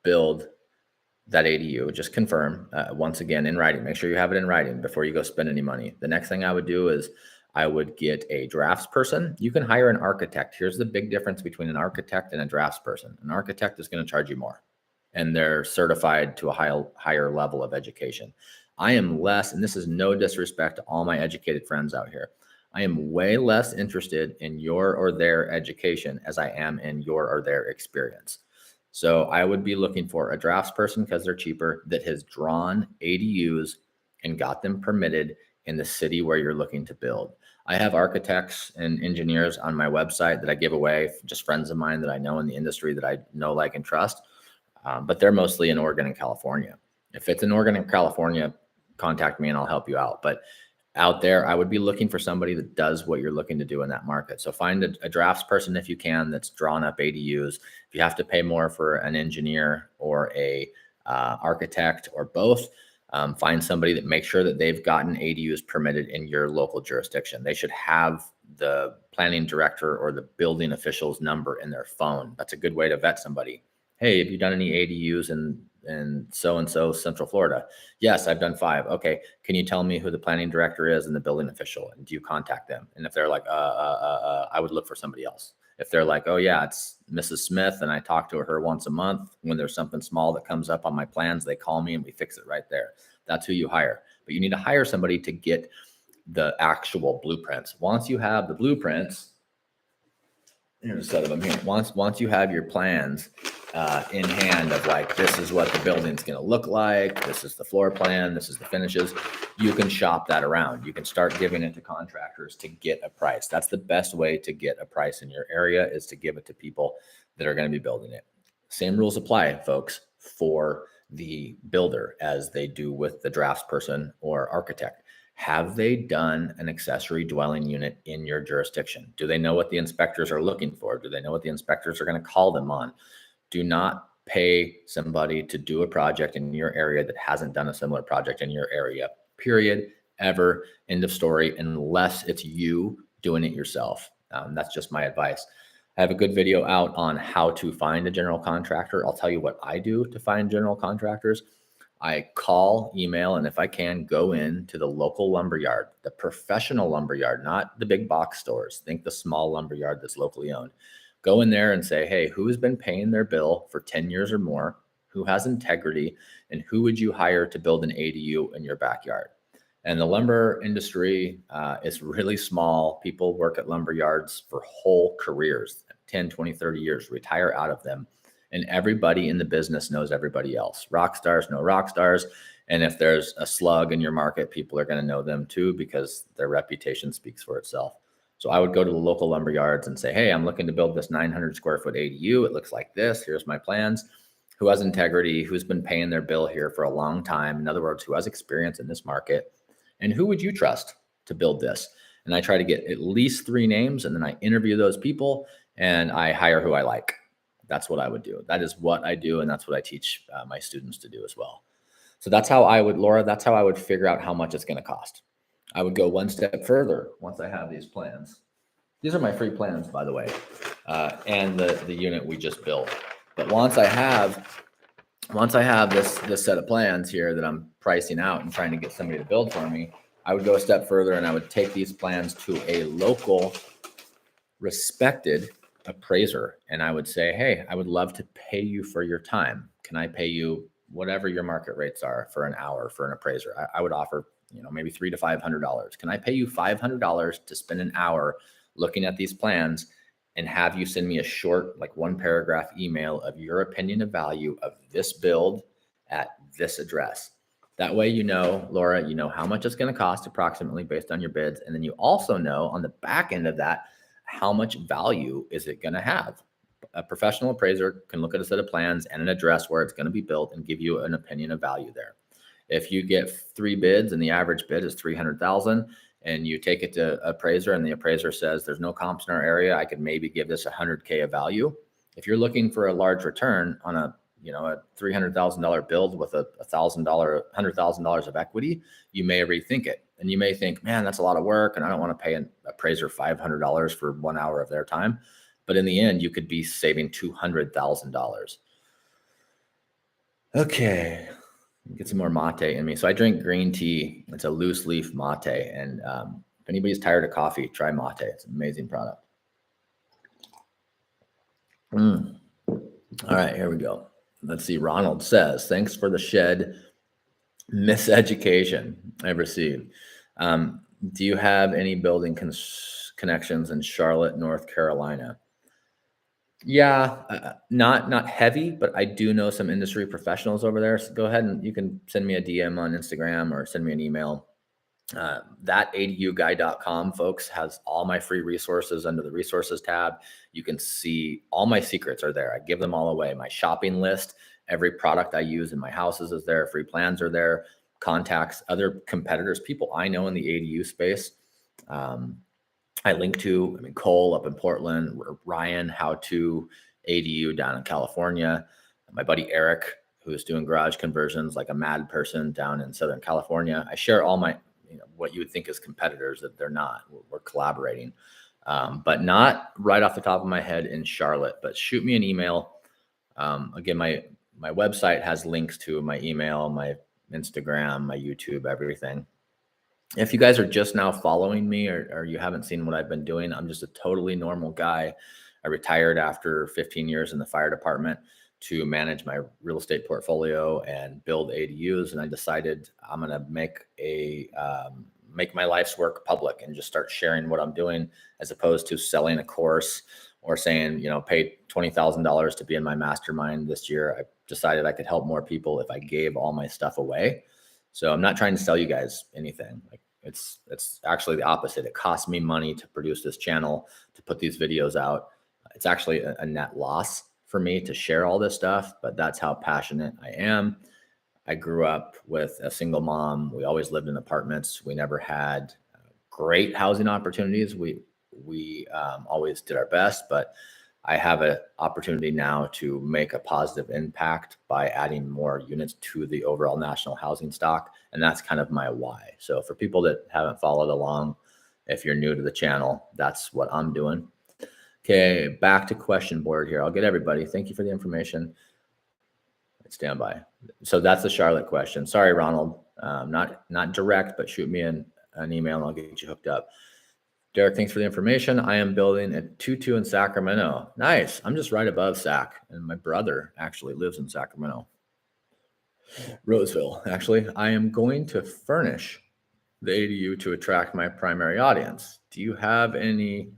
A: build that ADU. Just confirm once again in writing. Make sure you have it in writing before you go spend any money. The next thing I would do is I would get a draftsperson. You can hire an architect. Here's the big difference between an architect and a draftsperson. An architect is going to charge you more, and they're certified to a higher level of education. I am less, and this is no disrespect to all my educated friends out here, I am way less interested in your or their education as I am in your or their experience. So I would be looking for a draftsperson because they're cheaper that has drawn ADUs and got them permitted in the city where you're looking to build. I have architects and engineers on my website that I give away, just friends of mine that I know in the industry that I know, like, and trust. But they're mostly in Oregon and California. If it's in Oregon and California, contact me and I'll help you out. But out there, I would be looking for somebody that does what you're looking to do in that market. So find a draftsperson if you can that's drawn up ADUs. If you have to pay more for an engineer or a architect or both, Find somebody that makes sure that they've gotten ADUs permitted in your local jurisdiction. They should have the planning director or the building official's number in their phone. That's a good way to vet somebody. Hey, have you done any ADUs in so-and-so Central Florida? Yes, I've done 5. Okay. Can you tell me who the planning director is and the building official? And do you contact them? And if they're like, I would look for somebody else. If they're like, oh yeah, it's Mrs. Smith and I talk to her once a month, when there's something small that comes up on my plans, they call me and we fix it right there. That's who you hire. But you need to hire somebody to get the actual blueprints. Once you have the blueprints, here's a set of them here. Once you have your plans in hand of like, this is what the building's going to look like, this is the floor plan, this is the finishes, you can shop that around. You can start giving it to contractors to get a price. That's the best way to get a price in your area, is to give it to people that are going to be building it. Same rules apply, folks, for the builder as they do with the draftsperson or architect. Have they done an accessory dwelling unit in your jurisdiction? Do they know what the inspectors are looking for? Do they know what the inspectors are going to call them on? Do not pay somebody to do a project in your area that hasn't done a similar project in your area, period, ever, end of story, unless it's you doing it yourself. That's just my advice. I have a good video out on how to find a general contractor. I'll tell you what I do to find general contractors. I call, email, and if I can, go in to the local lumberyard, the professional lumberyard, not the big box stores. Think the small lumberyard that's locally owned. Go in there and say, hey, who has been paying their bill for 10 years or more? Who has integrity? And who would you hire to build an ADU in your backyard? And the lumber industry is really small. People work at lumber yards for whole careers, 10, 20, 30 years, retire out of them. And everybody in the business knows everybody else. Rock stars know rock stars. And if there's a slug in your market, people are going to know them too, because their reputation speaks for itself. So I would go to the local lumber yards and say, hey, I'm looking to build this 900 square foot ADU. It looks like this. Here's my plans. Who has integrity? Who's been paying their bill here for a long time? In other words, who has experience in this market? And who would you trust to build this? And I try to get at least 3 names, and then I interview those people and I hire who I like. That's what I would do. That is what I do. And that's what I teach my students to do as well. So that's how I would, Laura, that's how I would figure out how much it's going to cost. I would go one step further once I have these plans. These are my free plans, by the way, and the unit we just built. But once I have this set of plans here that I'm pricing out and trying to get somebody to build for me, I would go a step further and I would take these plans to a local respected appraiser. And I would say, hey, I would love to pay you for your time. Can I pay you whatever your market rates are for an hour for an appraiser? I would offer, maybe $300 to $500. Can I pay you $500 to spend an hour looking at these plans and have you send me a short, like 1 paragraph email of your opinion of value of this build at this address? That way, Laura, how much it's going to cost approximately based on your bids. And then you also know on the back end of that, how much value is it going to have? A professional appraiser can look at a set of plans and an address where it's going to be built and give you an opinion of value there. If you get 3 bids and the average bid is $300,000 and you take it to appraiser and the appraiser says there's no comps in our area, I could maybe give this $100K of value. If you're looking for a large return on a $300,000 build with $100,000 of equity, you may rethink it. And you may think, man, that's a lot of work and I don't want to pay an appraiser $500 for 1 hour of their time. But in the end, you could be saving $200,000. Okay, get some more mate in me. So I drink green tea. It's a loose leaf mate. And if anybody's tired of coffee, try mate. It's an amazing product. All right, here we go. Let's see. Ronald says, thanks for the shed miseducation I've received. Do you have any building connections in Charlotte, North Carolina? Yeah, not heavy, but I do know some industry professionals over there. So go ahead and you can send me a DM on Instagram or send me an email. That aduguy.com, folks, has all my free resources under the resources tab. You can see all my secrets are there. I give them all away. My shopping list, every product I use in my houses is there. Free plans are there. Contacts, other competitors, people I know in the ADU space. I link to, Cole up in Portland, Ryan, How To ADU down in California, my buddy Eric, who's doing garage conversions like a mad person down in Southern California. I share all my, what you would think is competitors, that they're not. We're collaborating, but not right off the top of my head in Charlotte. But shoot me an email. Again, my website has links to my email, my Instagram, my YouTube, everything. If you guys are just now following me, or you haven't seen what I've been doing, I'm just a totally normal guy. I retired after 15 years in the fire department to manage my real estate portfolio and build ADUs. And I decided I'm going to make my life's work public and just start sharing what I'm doing, as opposed to selling a course or saying, pay $20,000 to be in my mastermind this year. I decided I could help more people if I gave all my stuff away. So I'm not trying to sell you guys anything. Like, it's actually the opposite. It costs me money to produce this channel, to put these videos out. It's actually a net loss for me to share all this stuff, but that's how passionate I am. I grew up with a single mom. We always lived in apartments. We never had great housing opportunities. We always did our best, but I have an opportunity now to make a positive impact by adding more units to the overall national housing stock. And that's kind of my why. So for people that haven't followed along, if you're new to the channel, that's what I'm doing. Okay, back to question board here. I'll get everybody. Thank you for the information. Stand by. So that's the Charlotte question. Sorry, Ronald. Not direct, but shoot me an email and I'll get you hooked up. Derek, thanks for the information. I am building a 2-2 in Sacramento. Nice. I'm just right above Sac, and my brother actually lives in Sacramento. Roseville, actually. I am going to furnish the ADU to attract my primary audience. Do you have any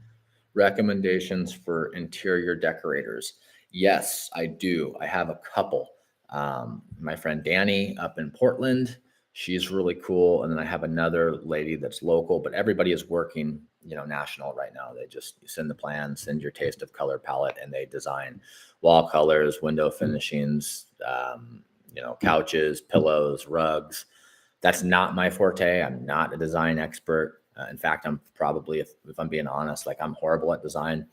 A: recommendations for interior decorators? Yes, I do. I have a couple. My friend Danny up in Portland, she's really cool. And then I have another lady that's local, but everybody is working, national right now. They just send the plan, send your taste of color palette, and they design wall colors, window finishings, couches, pillows, rugs. That's not my forte. I'm not a design expert. In fact, I'm probably, if I'm being honest, I'm horrible at design.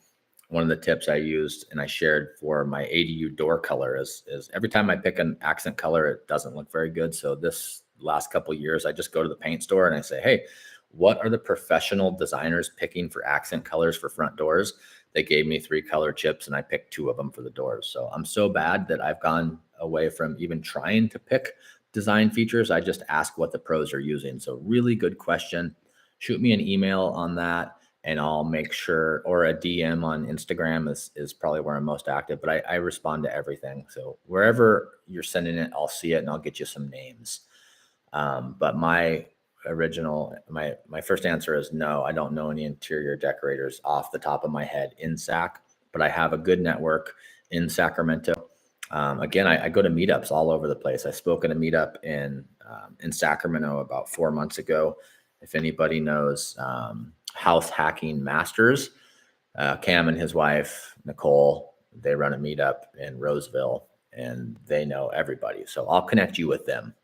A: One of the tips I used and I shared for my ADU door color is every time I pick an accent color, it doesn't look very good. So this last couple of years, I just go to the paint store and I say, hey, what are the professional designers picking for accent colors for front doors? They gave me 3 color chips and I picked 2 of them for the doors. So I'm so bad that I've gone away from even trying to pick design features. I just ask what the pros are using. So really good question. Shoot me an email on that and I'll make sure, or a DM on Instagram is probably where I'm most active, but I respond to everything. So wherever you're sending it, I'll see it and I'll get you some names. But my first answer is no, I don't know any interior decorators off the top of my head in Sac, but I have a good network in Sacramento. Again, I go to meetups all over the place. I spoke at a meetup in Sacramento about 4 months ago. If anybody knows House Hacking Masters, Cam and his wife, Nicole, they run a meetup in Roseville and they know everybody. So I'll connect you with them.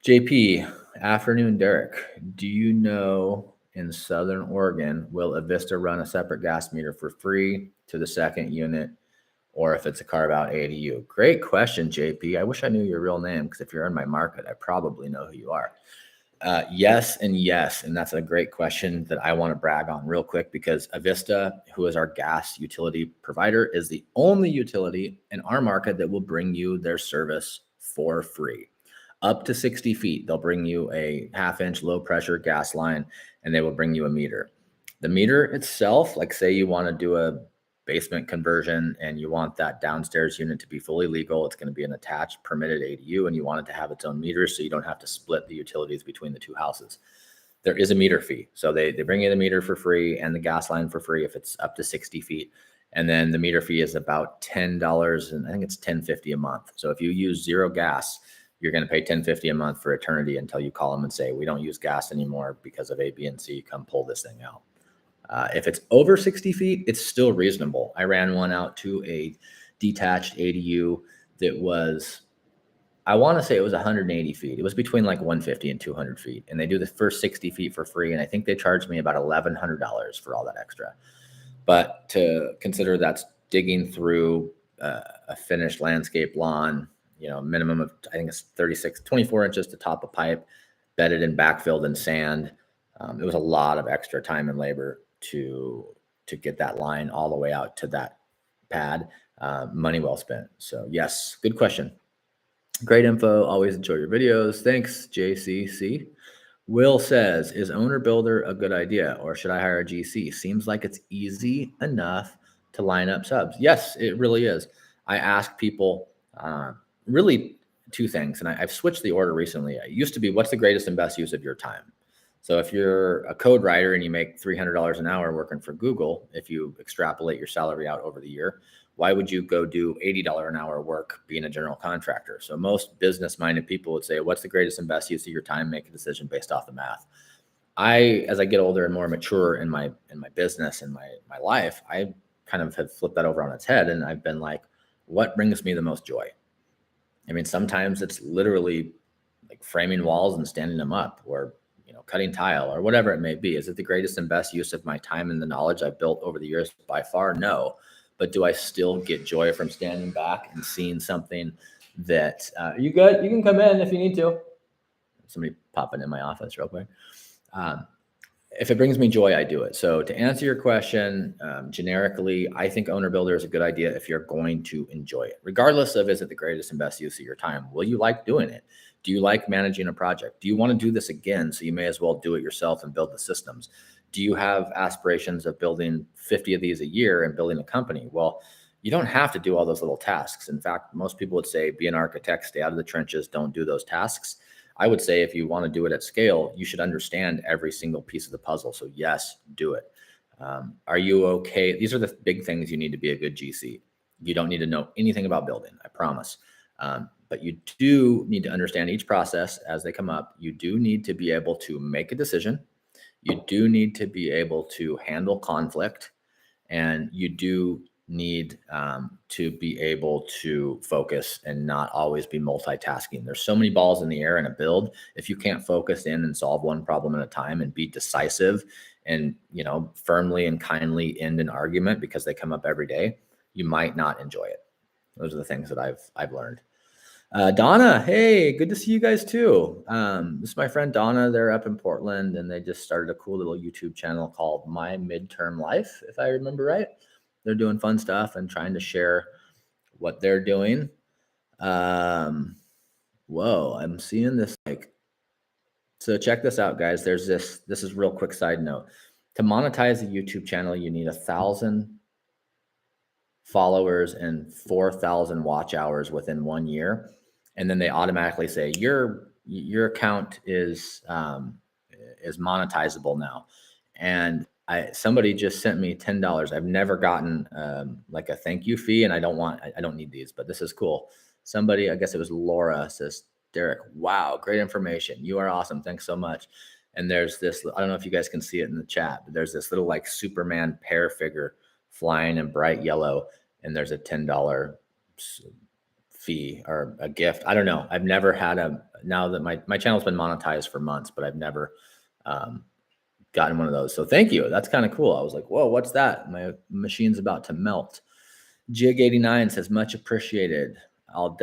A: JP, afternoon, Derek. Do you know in Southern Oregon, will Avista run a separate gas meter for free to the second unit, or if it's a carve out ADU? Great question, JP. I wish I knew your real name, because if you're in my market, I probably know who you are. Yes and yes. And that's a great question that I want to brag on real quick, because Avista, who is our gas utility provider, is the only utility in our market that will bring you their service for free. Up to 60 feet, they'll bring you a 1/2-inch low pressure gas line and they will bring you a meter. The meter itself, like say you want to do a basement conversion and you want that downstairs unit to be fully legal, it's going to be an attached permitted ADU and you want it to have its own meter so you don't have to split the utilities between the 2 houses. There is a meter fee. So they bring you the meter for free and the gas line for free if it's up to 60 feet. And then the meter fee is about $10, and I think it's $10.50 a month. So if you use 0 gas, you're going to pay $10.50 a month for eternity until you call them and say, we don't use gas anymore because of A, B, and C. Come pull this thing out. If it's over 60 feet, it's still reasonable. I ran one out to a detached ADU that was, I want to say it was 180 feet. It was between like 150 and 200 feet. And they do the first 60 feet for free. And I think they charged me about $1,100 for all that extra. But to consider that's digging through a finished landscape lawn, minimum of, I think it's 24 inches to top a pipe, bedded and backfilled in sand. It was a lot of extra time and labor to get that line all the way out to that pad. Money well spent. So yes, good question. Great info. Always enjoy your videos. Thanks, JCC. Will says, is owner builder a good idea, or should I hire a GC? Seems like it's easy enough to line up subs. Yes, it really is. I ask people really two things, and I've switched the order recently. It used to be, what's the greatest and best use of your time? So if you're a code writer and you make $300 an hour working for Google, if you extrapolate your salary out over the year, why would you go do $80 an hour work being a general contractor? So most business-minded people would say, what's the greatest and best use of your time? Make a decision based off the math. As I get older and more mature in my business and my life, I kind of have flipped that over on its head. And I've been like, what brings me the most joy? I mean, sometimes it's literally like framing walls and standing them up, or cutting tile, or whatever it may be. Is it the greatest and best use of my time and the knowledge I've built over the years? By far, no. But do I still get joy from standing back and seeing something that, you good? You can come in if you need to. Somebody popping in my office real quick. If it brings me joy, I do it. So to answer your question, generically, I think owner builder is a good idea if you're going to enjoy it, regardless of, is it the greatest and best use of your time? Will you like doing it? Do you like managing a project? Do you want to do this again? So you may as well do it yourself and build the systems. Do you have aspirations of building 50 of these a year and building a company? Well, you don't have to do all those little tasks. In fact, most people would say, be an architect, stay out of the trenches, don't do those tasks. I would say if you want to do it at scale, you should understand every single piece of the puzzle. So yes, do it. Are you okay? These are the big things you need to be a good GC. You don't need to know anything about building, I promise. But you do need to understand each process as they come up. You do need to be able to make a decision. You do need to be able to handle conflict, and you do need to be able to focus and not always be multitasking. There's so many balls in the air in a build. If you can't focus in and solve one problem at a time and be decisive and, firmly and kindly end an argument because they come up every day, you might not enjoy it. Those are the things that I've learned. Donna, hey, good to see you guys too. This is my friend Donna. They're up in Portland, and they just started a cool little YouTube channel called My Midterm Life, if I remember right. They're doing fun stuff and trying to share what they're doing. Whoa, I'm seeing this so check this out, guys. This is real quick side note. To monetize a YouTube channel, you need 1,000 followers and 4,000 watch hours within 1 year. And then they automatically say your account is monetizable now. And somebody just sent me $10. I've never gotten like a thank you fee, and I don't need these, but this is cool. Somebody, I guess it was Laura, says, Derek, wow, great information. You are awesome. Thanks so much. And there's this, I don't know if you guys can see it in the chat, but there's this little like Superman pear figure flying in bright yellow, and there's a $10 fee or a gift. I don't know. I've never had now that my channel's been monetized for months, but I've never gotten one of those. So thank you. That's kind of cool. I was like, whoa, what's that? My machine's about to melt. Jig89 says, much appreciated. I'll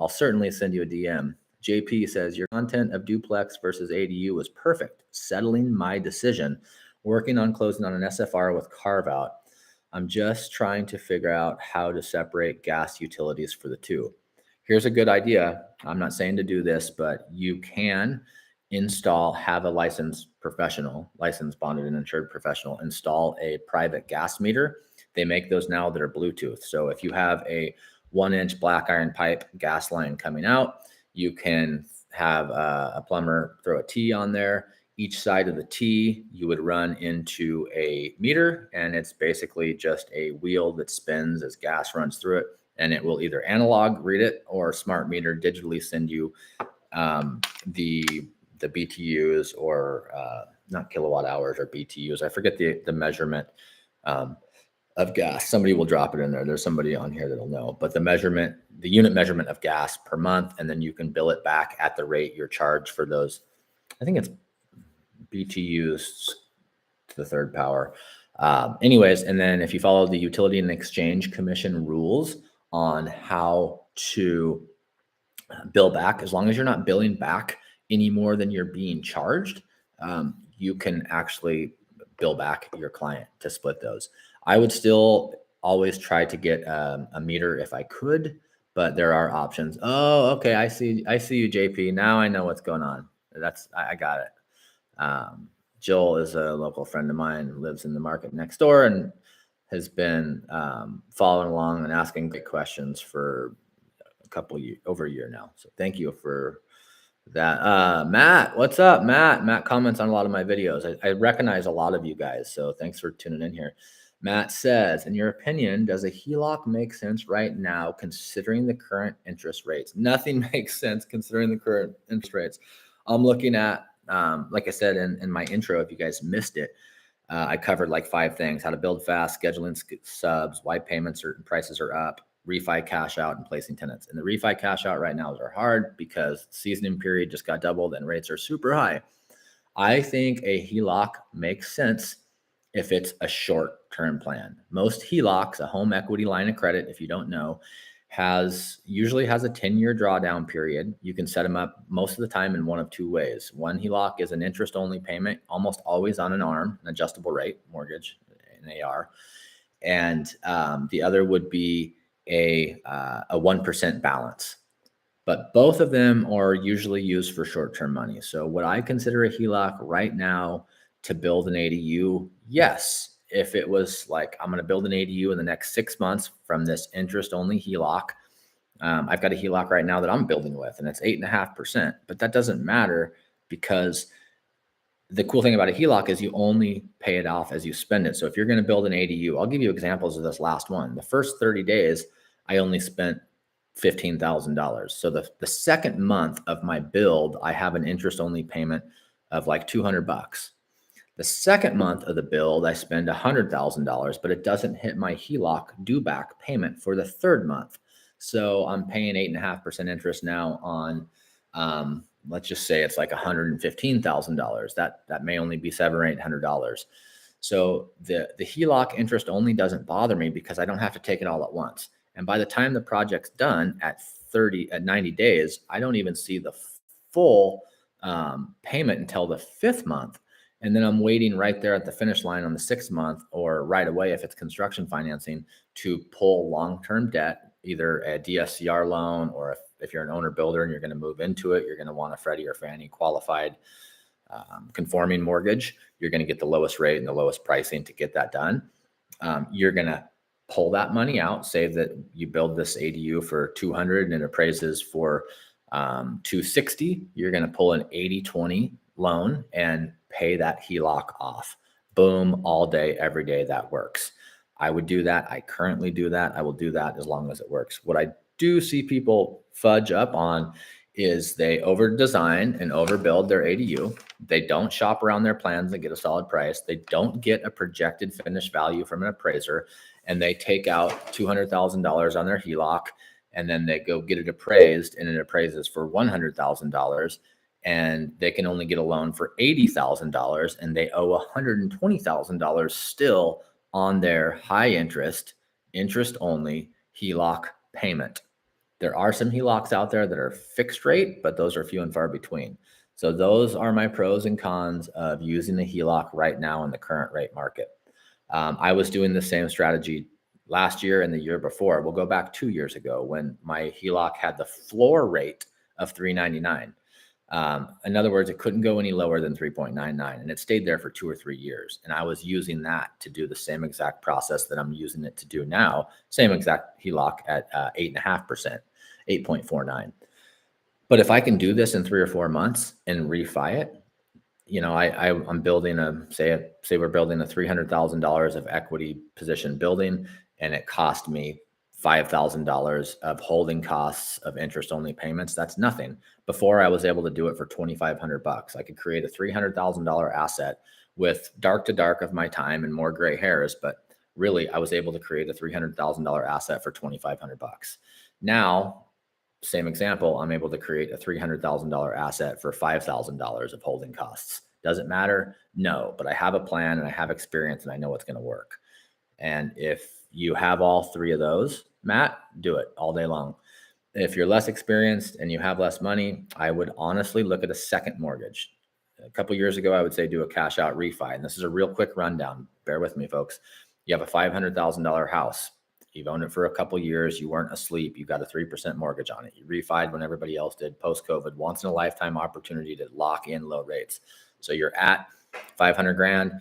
A: certainly send you a DM. JP says, your content of duplex versus ADU was perfect. Settling my decision. Working on closing on an SFR with carve out. I'm just trying to figure out how to separate gas utilities for the two. Here's a good idea. I'm not saying to do this, but you can have a licensed bonded and insured professional install a private gas meter. They make those now that are Bluetooth. So if you have a 1-inch black iron pipe gas line coming out, you can have a plumber throw a T on there. Each side of the T, you would run into a meter, and it's basically just a wheel that spins as gas runs through it, and it will either analog read it or smart meter digitally send you the BTUs or not kilowatt hours or BTUs. I forget the measurement of gas. Somebody will drop it in there. There's somebody on here that'll know, but the unit measurement of gas per month, and then you can bill it back at the rate you're charged for those. I think it's BTUs to the third power. Anyways, and then if you follow the Utility and Exchange Commission rules on how to bill back. As long as you're not billing back any more than you're being charged, you can actually bill back your client to split those. I would still always try to get a meter if I could, but there are options. Oh, okay. I see you, JP. Now I know what's going on. I got it. Joel is a local friend of mine who lives in the market next door and has been following along and asking great questions for over a year now. So thank you for that. Matt, what's up, Matt? Matt comments on a lot of my videos. I recognize a lot of you guys, so thanks for tuning in here. Matt says, in your opinion, does a HELOC make sense right now considering the current interest rates? Nothing makes sense considering the current interest rates. I'm looking at, like I said in my intro, if you guys missed it, I covered like 5 things: how to build fast, scheduling subs, why payments and prices are up, refi cash out, and placing tenants. And the refi cash out right now are hard because seasoning period just got doubled and rates are super high. I think a HELOC makes sense if it's a short-term plan. Most HELOCs, a home equity line of credit, if you don't know, usually has a 10-year drawdown period. You can set them up most of the time in one of 2 ways. One HELOC is an interest-only payment, almost always on an ARM, an adjustable rate mortgage, an AR. And the other would be a 1% balance. But both of them are usually used for short-term money. So would I consider a HELOC right now to build an ADU? Yes. If it was like, I'm going to build an ADU in the next 6 months from this interest-only HELOC. I've got a HELOC right now that I'm building with, and it's 8.5%. But that doesn't matter because the cool thing about a HELOC is you only pay it off as you spend it. So if you're going to build an ADU, I'll give you examples of this last one. The first 30 days, I only spent $15,000. So the second month of my build, I have an interest only payment of like $200. The second month of the build, I spend $100,000, but it doesn't hit my HELOC due back payment for the third month. So I'm paying 8.5% interest now on, let's just say it's like $115,000. That may only be $700 or $800. So the HELOC interest only doesn't bother me because I don't have to take it all at once. And by the time the project's done at 90 days, I don't even see the full payment until the 5th month. And then I'm waiting right there at the finish line on the 6th month, or right away if it's construction financing, to pull long-term debt, either a DSCR loan, or if you're an owner builder and you're going to move into it, you're going to want a Freddie or Fannie qualified conforming mortgage. You're going to get the lowest rate and the lowest pricing to get that done. You're going to pull that money out, say that you build this ADU for 200 and it appraises for 260. You're going to pull an 80-20 loan and pay that HELOC off. Boom, all day, every day. That works. I would do that. I currently do that. I will do that as long as it works. What I do see people fudge up on is they over design and overbuild their ADU. They don't shop around their plans and get a solid price. They don't get a projected finished value from an appraiser, and they take out $200,000 on their HELOC, and then they go get it appraised, and it appraises for $100,000, and they can only get a loan for $80,000, and they owe $120,000 still on their high interest only HELOC payment. There are some HELOCs out there that are fixed rate, but those are few and far between. So those are my pros and cons of using the HELOC right now in the current rate market. I was doing the same strategy last year and the year before. We'll go back 2 years ago when my HELOC had the floor rate of $399. In other words, it couldn't go any lower than 3.99, and it stayed there for 2 or 3 years. And I was using that to do the same exact process that I'm using it to do now, same exact HELOC at 8.5%, 8.49. But if I can do this in 3 or 4 months and refi it, I'm building say we're building a $300,000 of equity position building, and it cost me $5,000 of holding costs of interest only payments. That's nothing. Before, I was able to do it for $2,500. I could create a $300,000 asset with dark to dark of my time and more gray hairs, but really I was able to create a $300,000 asset for $2,500. Now, same example, I'm able to create a $300,000 asset for $5,000 of holding costs. Does it matter? No, but I have a plan and I have experience and I know what's going to work. And if you have all three of those, Matt, do it all day long. If you're less experienced and you have less money, I would honestly look at a second mortgage. A couple years ago, I would say do a cash out refi. And this is a real quick rundown. Bear with me, folks. You have a $500,000 house. You've owned it for a couple years. You weren't asleep. You got a 3% mortgage on it. You refied when everybody else did post-COVID. Once in a lifetime opportunity to lock in low rates. So you're at 500 grand.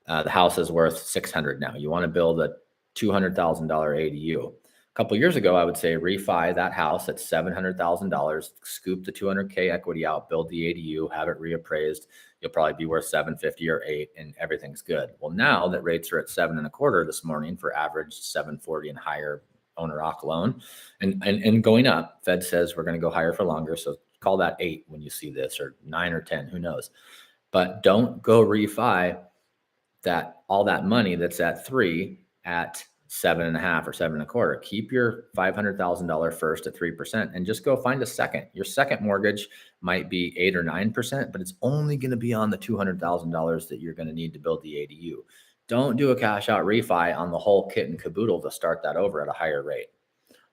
A: The house is worth 600 now. You want to build a $200,000 ADU. A couple of years ago, I would say refi that house at $700,000, scoop the 200K equity out, build the ADU, have it reappraised. You'll probably be worth 750 or 8, and everything's good. Well, now that rates are at 7.25 this morning for average 740 and higher owner occ loan, and going up, Fed says we're going to go higher for longer. So call that 8 when you see this, or 9 or 10, who knows? But don't go refi that all that money that's at 3 at 7.5 or 7.25. Keep your $500,000 first at 3% and just go find a second. Your second mortgage might be 8 or 9%, but it's only going to be on the $200,000 that you're going to need to build the ADU. Don't do a cash out refi on the whole kit and caboodle to start that over at a higher rate.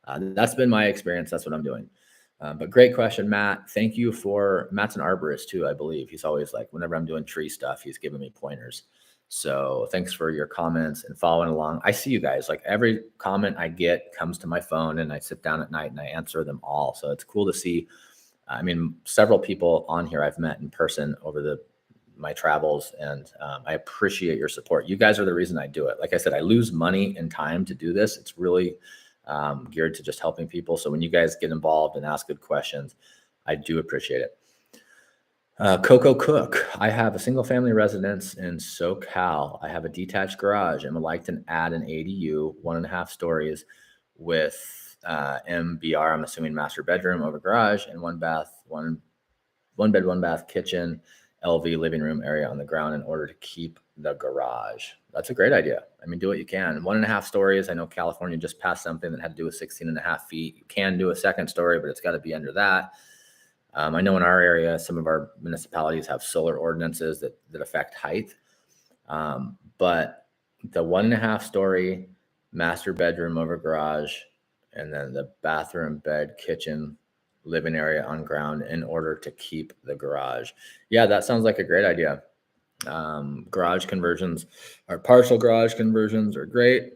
A: That's been my experience. That's what I'm doing. But great question, Matt. Thank you for, Matt's an arborist too, I believe. He's always like, whenever I'm doing tree stuff, he's giving me pointers. So thanks for your comments and following along. I see you guys, like every comment I get comes to my phone, and I sit down at night and I answer them all. So it's cool to see. I mean, several people on here I've met in person over my travels, and I appreciate your support. You guys are the reason I do it. Like I said, I lose money and time to do this. It's really geared to just helping people. So when you guys get involved and ask good questions, I do appreciate it. Coco Cook, I have a single family residence in SoCal. I have a detached garage and would like to add an ADU, 1.5 stories with MBR, I'm assuming master bedroom over garage, and one bed, one bath kitchen, LV living room area on the ground in order to keep the garage. That's a great idea. I mean, do what you can. 1.5 stories. I know California just passed something that had to do with 16.5 feet. You can do a second story, but it's got to be under that. I know in our area, some of our municipalities have solar ordinances that affect height. But the 1.5 story master bedroom over garage, and then the bathroom, bed, kitchen, living area on ground in order to keep the garage. Yeah, that sounds like a great idea. Garage conversions or partial garage conversions are great.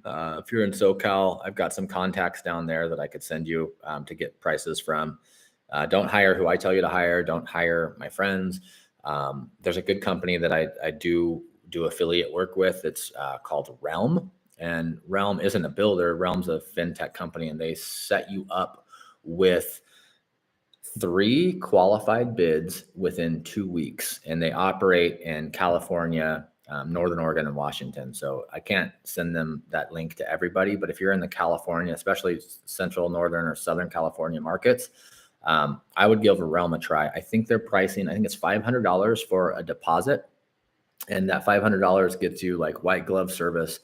A: If you're in SoCal, I've got some contacts down there that I could send you to get prices from. Don't hire who I tell you to hire. Don't hire my friends. There's a good company that I do affiliate work with. It's called Realm, and Realm isn't a builder. Realm's a fintech company, and they set you up with 3 qualified bids within 2 weeks, and they operate in California, Northern Oregon, and Washington. So I can't send them that link to everybody, but if you're in the California, especially Central, Northern, or Southern California markets, I would give a Realm a try. I think their pricing, I think it's $500 for a deposit. And that $500 gets you like white glove service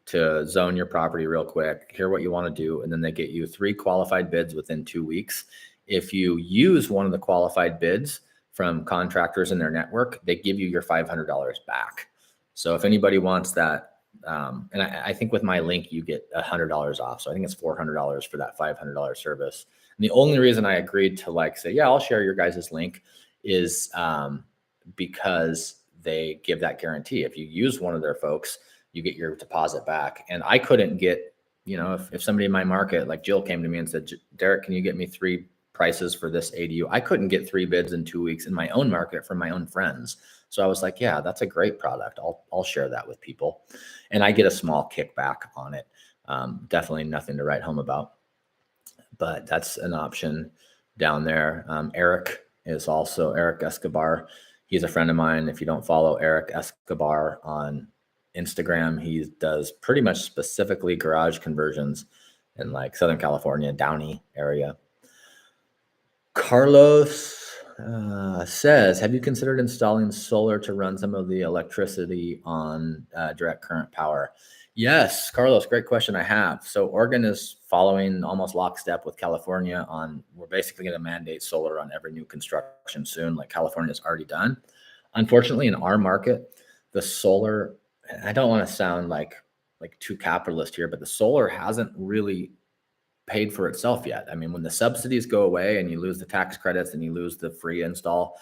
A: to zone your property real quick, hear what you want to do. And then they get you 3 qualified bids within 2 weeks. If you use one of the qualified bids from contractors in their network, they give you your $500 back. So if anybody wants that, and I think with my link, you get $100 off. So I think it's $400 for that $500 service. And the only reason I agreed to say, yeah, I'll share your guys' link is because they give that guarantee. If you use one of their folks, you get your deposit back. And I couldn't get, if somebody in my market, like Jill came to me and said, Derek, can you get me 3 prices for this ADU? I couldn't get 3 bids in 2 weeks in my own market from my own friends. So I was like, yeah, that's a great product. I'll share that with people. And I get a small kickback on it. Definitely nothing to write home about, but that's an option down there. Eric Escobar. He's a friend of mine. If you don't follow Eric Escobar on Instagram, he does pretty much specifically garage conversions in Southern California, Downey area. Carlos says, have you considered installing solar to run some of the electricity on direct current power? Yes, Carlos, great question. I have. So Oregon is following almost lockstep with California we're basically going to mandate solar on every new construction soon, like California's already done. Unfortunately, in our market, the solar, I don't want to sound like like too capitalist here, but the solar hasn't really paid for itself yet. I mean, when the subsidies go away and you lose the tax credits and you lose the free install,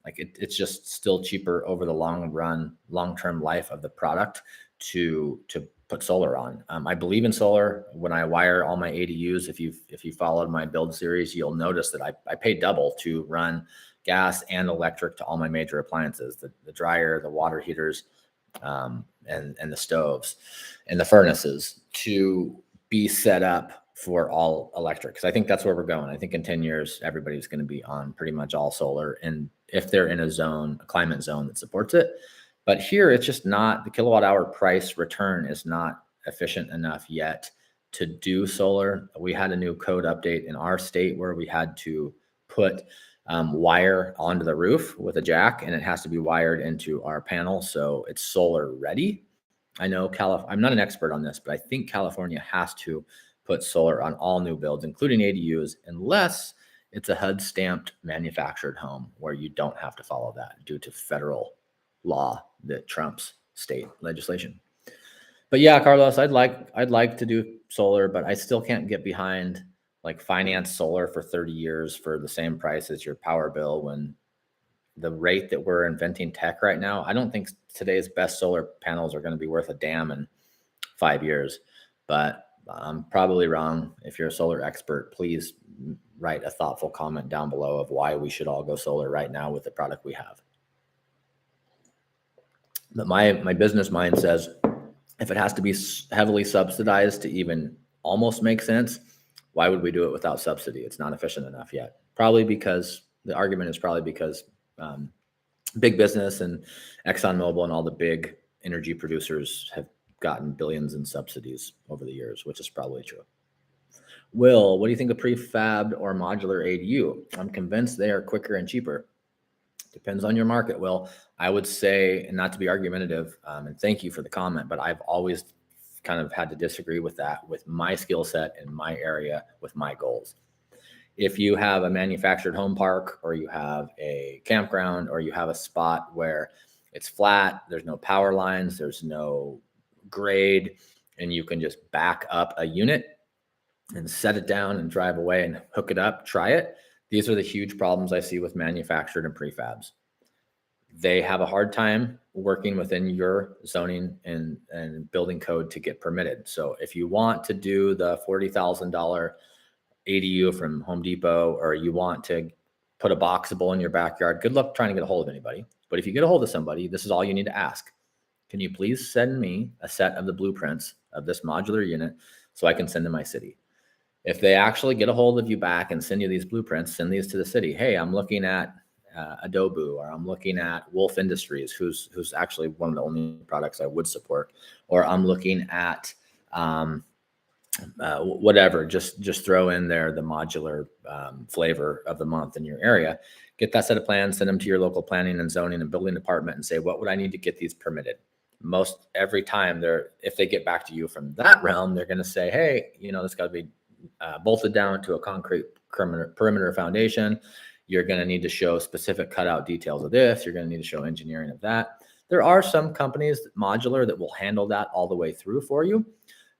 A: like it's just still cheaper over the long-term life of the product to put solar on. I believe in solar. When I wire all my ADUs, if you followed my build series, you'll notice that I pay double to run gas and electric to all my major appliances, the dryer, the water heaters, and the stoves and the furnaces, to be set up for all electric. Because I think that's where we're going. I think in 10 years, everybody's going to be on pretty much all solar, and if they're in a climate zone that supports it. But here, it's just not, the kilowatt hour price return is not efficient enough yet to do solar. We had a new code update in our state where we had to put wire onto the roof with a jack, and it has to be wired into our panel, so it's solar ready. I know I'm not an expert on this, but I think California has to put solar on all new builds, including ADUs, unless it's a HUD stamped manufactured home where you don't have to follow that due to federal law that trumps state legislation. But yeah, Carlos, I'd like to do solar, but I still can't get behind like finance solar for 30 years for the same price as your power bill, when the rate that we're inventing tech right now, I don't think today's best solar panels are going to be worth a damn in 5 years. But I'm probably wrong. If you're a solar expert, please write a thoughtful comment down below of why we should all go solar right now with the product we have. But my business mind says, if it has to be heavily subsidized to even almost make sense, why would we do it without subsidy? It's not efficient enough yet. Probably because the argument is probably because big business and ExxonMobil and all the big energy producers have gotten billions in subsidies over the years, which is probably true. Will, what do you think of prefabbed or modular ADU? I'm convinced they are quicker and cheaper. Depends on your market, Will. I would say, and not to be argumentative, and thank you for the comment, but I've always kind of had to disagree with that, with my skill set in my area, with my goals. If you have a manufactured home park, or you have a campground, or you have a spot where it's flat, there's no power lines, there's no grade, and you can just back up a unit and set it down and drive away and hook it up, try it. These are the huge problems I see with manufactured and prefabs. They have a hard time working within your zoning and building code to get permitted. So if you want to do the $40,000 ADU from Home Depot, or you want to put a boxable in your backyard, good luck trying to get a hold of anybody. But if you get a hold of somebody, this is all you need to ask. Can you please send me a set of the blueprints of this modular unit so I can send to my city? If they actually get a hold of you back and send you these blueprints, send these to the city. Hey, I'm looking at Adobe, or I'm looking at Wolf Industries, who's actually one of the only products I would support, or I'm looking at whatever. Just throw in there the modular flavor of the month in your area. Get that set of plans, send them to your local planning and zoning and building department, and say, what would I need to get these permitted? Most every time if they get back to you from that realm, they're going to say, hey, this got to be bolted down to a concrete perimeter foundation. You're going to need to show specific cutout details of this. You're going to need to show engineering of that. There are some companies, modular, that will handle that all the way through for you.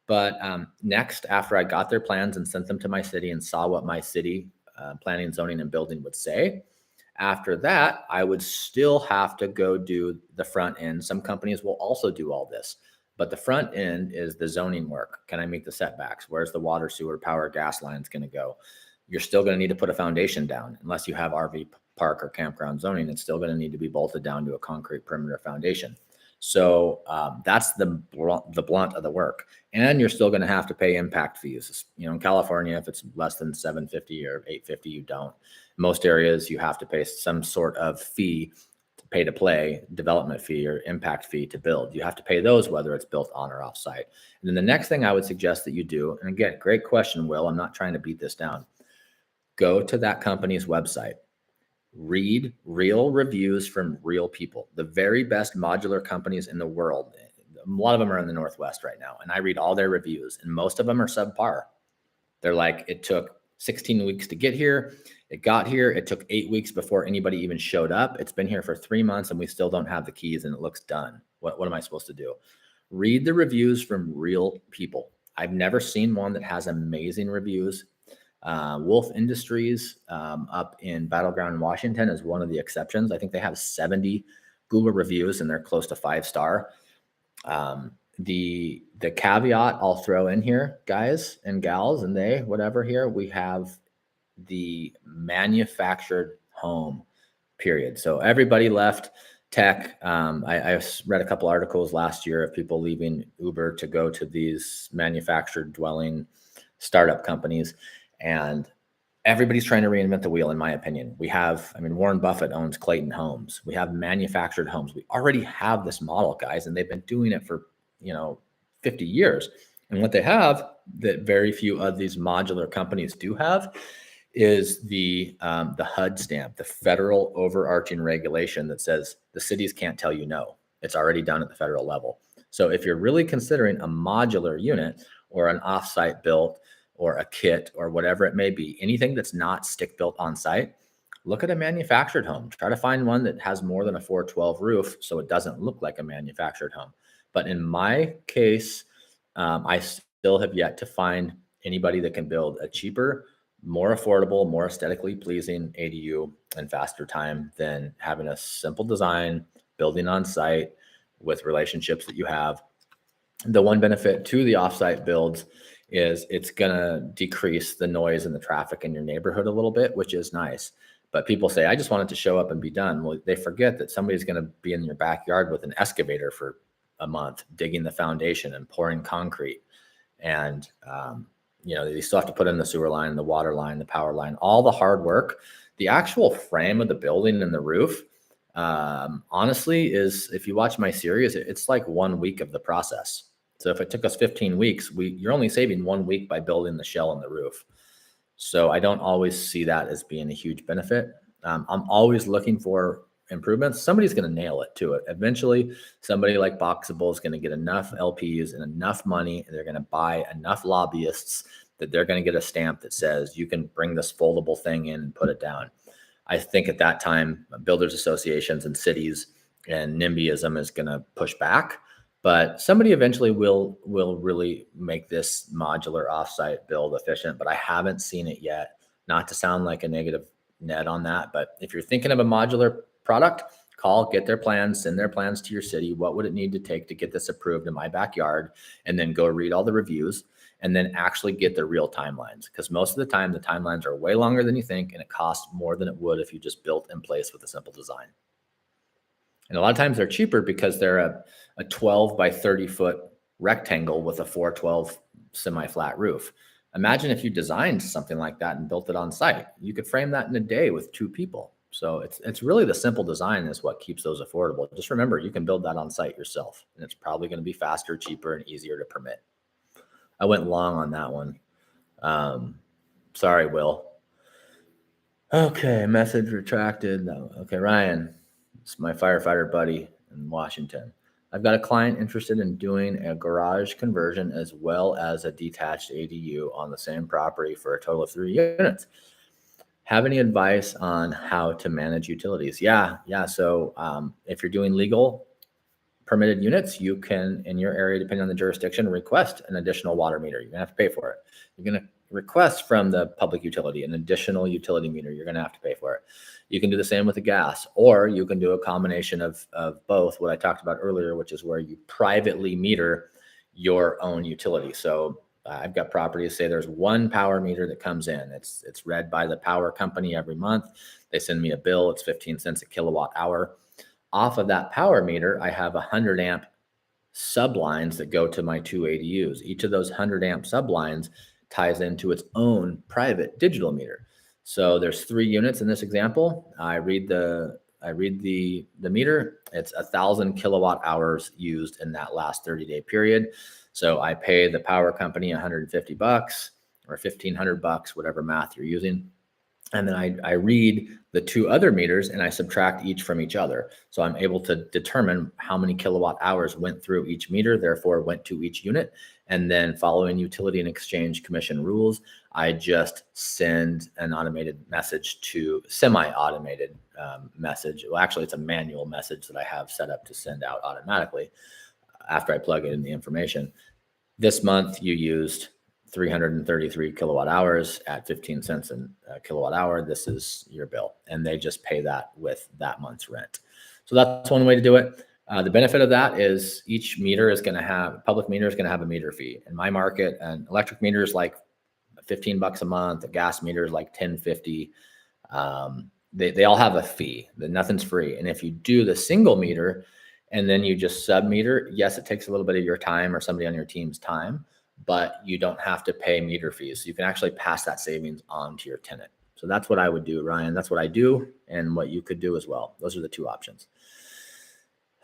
A: But next, after I got their plans and sent them to my city and saw what my city planning, zoning, and building would say, after that, I would still have to go do the front end. Some companies will also do all this, but the front end is the zoning work. Can I meet the setbacks? Where's the water, sewer, power, gas lines going to go? You're still going to need to put a foundation down. Unless you have RV park or campground zoning, it's still going to need to be bolted down to a concrete perimeter foundation. So that's the blunt of the work. And you're still going to have to pay impact fees. In California, if it's less than $750 or $850, you don't. Most areas, you have to pay some sort of fee, pay to play, development fee or impact fee to build. You have to pay those whether it's built on or off site. And then the next thing I would suggest that you do, and again, great question, Will, I'm not trying to beat this down. Go to that company's website. Read real reviews from real people. The very best modular companies in the world, a lot of them are in the Northwest right now, and I read all their reviews, and most of them are subpar. They're like, it took 16 weeks to get here. It got here. It took 8 weeks before anybody even showed up. It's been here for 3 months, and we still don't have the keys, and it looks done. What am I supposed to do? Read the reviews from real people. I've never seen one that has amazing reviews. Wolf Industries up in Battleground, Washington is one of the exceptions. I think they have 70 Google reviews and they're close to 5-star. The caveat I'll throw in here, guys and gals, and they, whatever here, we have the manufactured home period. So everybody left tech. I read a couple articles last year of people leaving Uber to go to these manufactured dwelling startup companies, and everybody's trying to reinvent the wheel, in my opinion. We have, I mean, Warren Buffett owns Clayton Homes. We have manufactured homes. We already have this model, guys, and they've been doing it for, 50 years. And what they have that very few of these modular companies do have is the HUD stamp, the federal overarching regulation that says the cities can't tell you no. It's already done at the federal level. So if you're really considering a modular unit or an offsite built or a kit or whatever it may be, anything that's not stick built on site, look at a manufactured home. Try to find one that has more than a 412 roof so it doesn't look like a manufactured home. But in my case, I still have yet to find anybody that can build a cheaper, more affordable, more aesthetically pleasing ADU in faster time than having a simple design, building on site with relationships that you have. The one benefit to the offsite builds is it's going to decrease the noise and the traffic in your neighborhood a little bit, which is nice. But people say, I just want it to show up and be done. Well, they forget that somebody's going to be in your backyard with an excavator for a month, digging the foundation and pouring concrete. And, they still have to put in the sewer line, the water line, the power line, all the hard work. The actual frame of the building and the roof, honestly, is, if you watch my series, it's like 1 week of the process. So if it took us 15 weeks, you're only saving 1 week by building the shell and the roof. So I don't always see that as being a huge benefit. I'm always looking for improvements. Somebody's going to nail it to it. Eventually, somebody like Boxable is going to get enough LPs and enough money, and they're going to buy enough lobbyists that they're going to get a stamp that says you can bring this foldable thing in and put it down. I think at that time, builders associations and cities and NIMBYism is going to push back. But somebody eventually will really make this modular offsite build efficient, but I haven't seen it yet. Not to sound like a negative net on that, but if you're thinking of a modular product, get their plans, send their plans to your city. What would it need to take to get this approved in my backyard? And then go read all the reviews and then actually get the real timelines. Because most of the time, the timelines are way longer than you think, and it costs more than it would if you just built in place with a simple design. And a lot of times they're cheaper because they're a 12 by 30 foot rectangle with a 412 semi-flat roof. Imagine if you designed something like that and built it on site. You could frame that in a day with 2 people. So it's really the simple design is what keeps those affordable. Just remember, you can build that on site yourself, and it's probably going to be faster, cheaper, and easier to permit. I went long on that one. Sorry, Will. Okay, message retracted. Okay, Ryan. It's my firefighter buddy in Washington. I've got a client interested in doing a garage conversion as well as a detached ADU on the same property for a total of 3 units. Have any advice on how to manage utilities? Yeah. So if you're doing legal permitted units, you can, in your area, depending on the jurisdiction, request an additional water meter. You're going to have to pay for it. You're going to request from the public utility an additional utility meter. You're going to have to pay for it. You can do the same with the gas, or you can do a combination of both, what I talked about earlier, which is where you privately meter your own utility. So I've got properties, say there's one power meter that comes in. It's read by the power company every month. They send me a bill. It's 15 cents a kilowatt hour. Off of that power meter, I have 100 amp sublines that go to my 2 ADUs. Each of those 100 amp sublines ties into its own private digital meter. So there's 3 units in this example. I read the meter. It's 1,000 kilowatt hours used in that last 30-day period. So I pay the power company $150 or $1,500, whatever math you're using. And then I read the 2 other meters and I subtract each from each other. So I'm able to determine how many kilowatt hours went through each meter, therefore went to each unit. And then following Utility and Exchange Commission rules, I just send an automated message to semi-automated message. Well, actually, it's a manual message that I have set up to send out automatically. after I plug in the information. This month you used 333 kilowatt hours at 15 cents a kilowatt hour. This is your bill. And they just pay that with that month's rent. So that's one way to do it. The benefit of that is each meter is going to have, public meter is going to have a meter fee. In my market, an electric meter is like $15 a month. A gas meter is like $10.50. They all have a fee. Nothing's free. And if you do the single meter and then you just sub meter, yes, it takes a little bit of your time or somebody on your team's time, but you don't have to pay meter fees. So you can actually pass that savings on to your tenant. So that's what I would do, Ryan. That's what I do and what you could do as well. Those are the two options.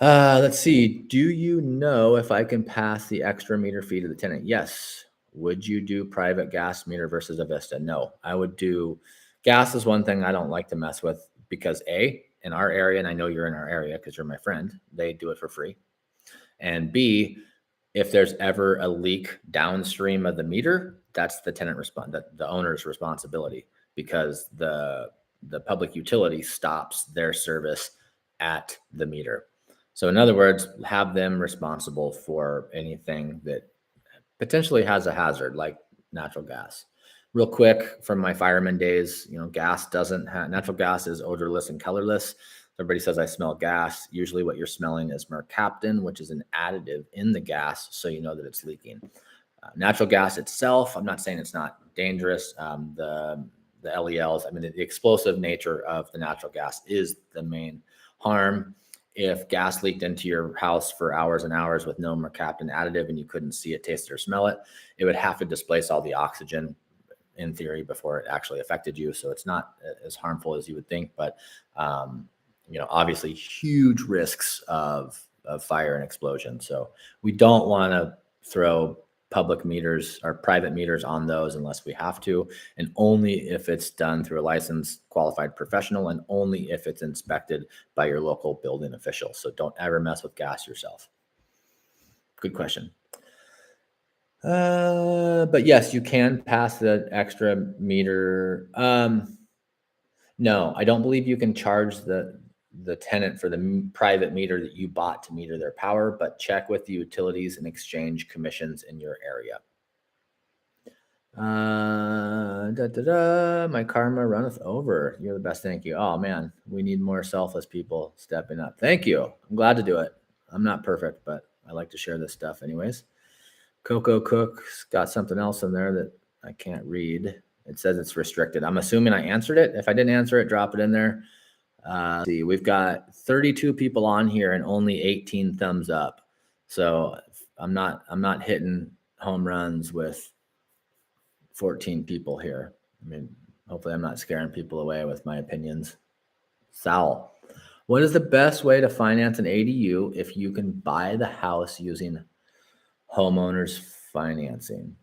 A: Let's see. Do you know if I can pass the extra meter fee to the tenant? Yes. Would you do private gas meter versus a Vista? No, I would do gas is one thing I don't like to mess with because A, in our area, and I know you're in our area because you're my friend, they do it for free. And B, if there's ever a leak downstream of the meter, that's the tenant the owner's responsibility because the public utility stops their service at the meter. So in other words, have them responsible for anything that potentially has a hazard like natural gas. Real quick from my fireman days, natural gas is odorless and colorless. Everybody says I smell gas. Usually what you're smelling is mercaptan, which is an additive in the gas. So you know that it's leaking. Natural gas itself, I'm not saying it's not dangerous. The LELs, the explosive nature of the natural gas is the main harm. If gas leaked into your house for hours and hours with no mercaptan additive and you couldn't see it, taste it, or smell it, it would have to displace all the oxygen in theory before it actually affected you. So it's not as harmful as you would think, but obviously huge risks of fire and explosion. So we don't want to throw public meters or private meters on those unless we have to, and only if it's done through a licensed qualified professional and only if it's inspected by your local building official. So don't ever mess with gas yourself. Good question. But yes, you can pass the extra meter. No, I don't believe you can charge the tenant for the private meter that you bought to meter their power, but check with the utilities and exchange commissions in your area. My karma runneth over. You're the best. Thank you. Oh man, we need more selfless people stepping up. Thank you. I'm glad to do it. I'm not perfect, but I like to share this stuff anyways. Coco Cook's got something else in there that I can't read. It says it's restricted. I'm assuming I answered it. If I didn't answer it, drop it in there. See, we've got 32 people on here and only 18 thumbs up. So I'm not hitting home runs with 14 people here. Hopefully I'm not scaring people away with my opinions. Sal, what is the best way to finance an ADU if you can buy the house using homeowners financing?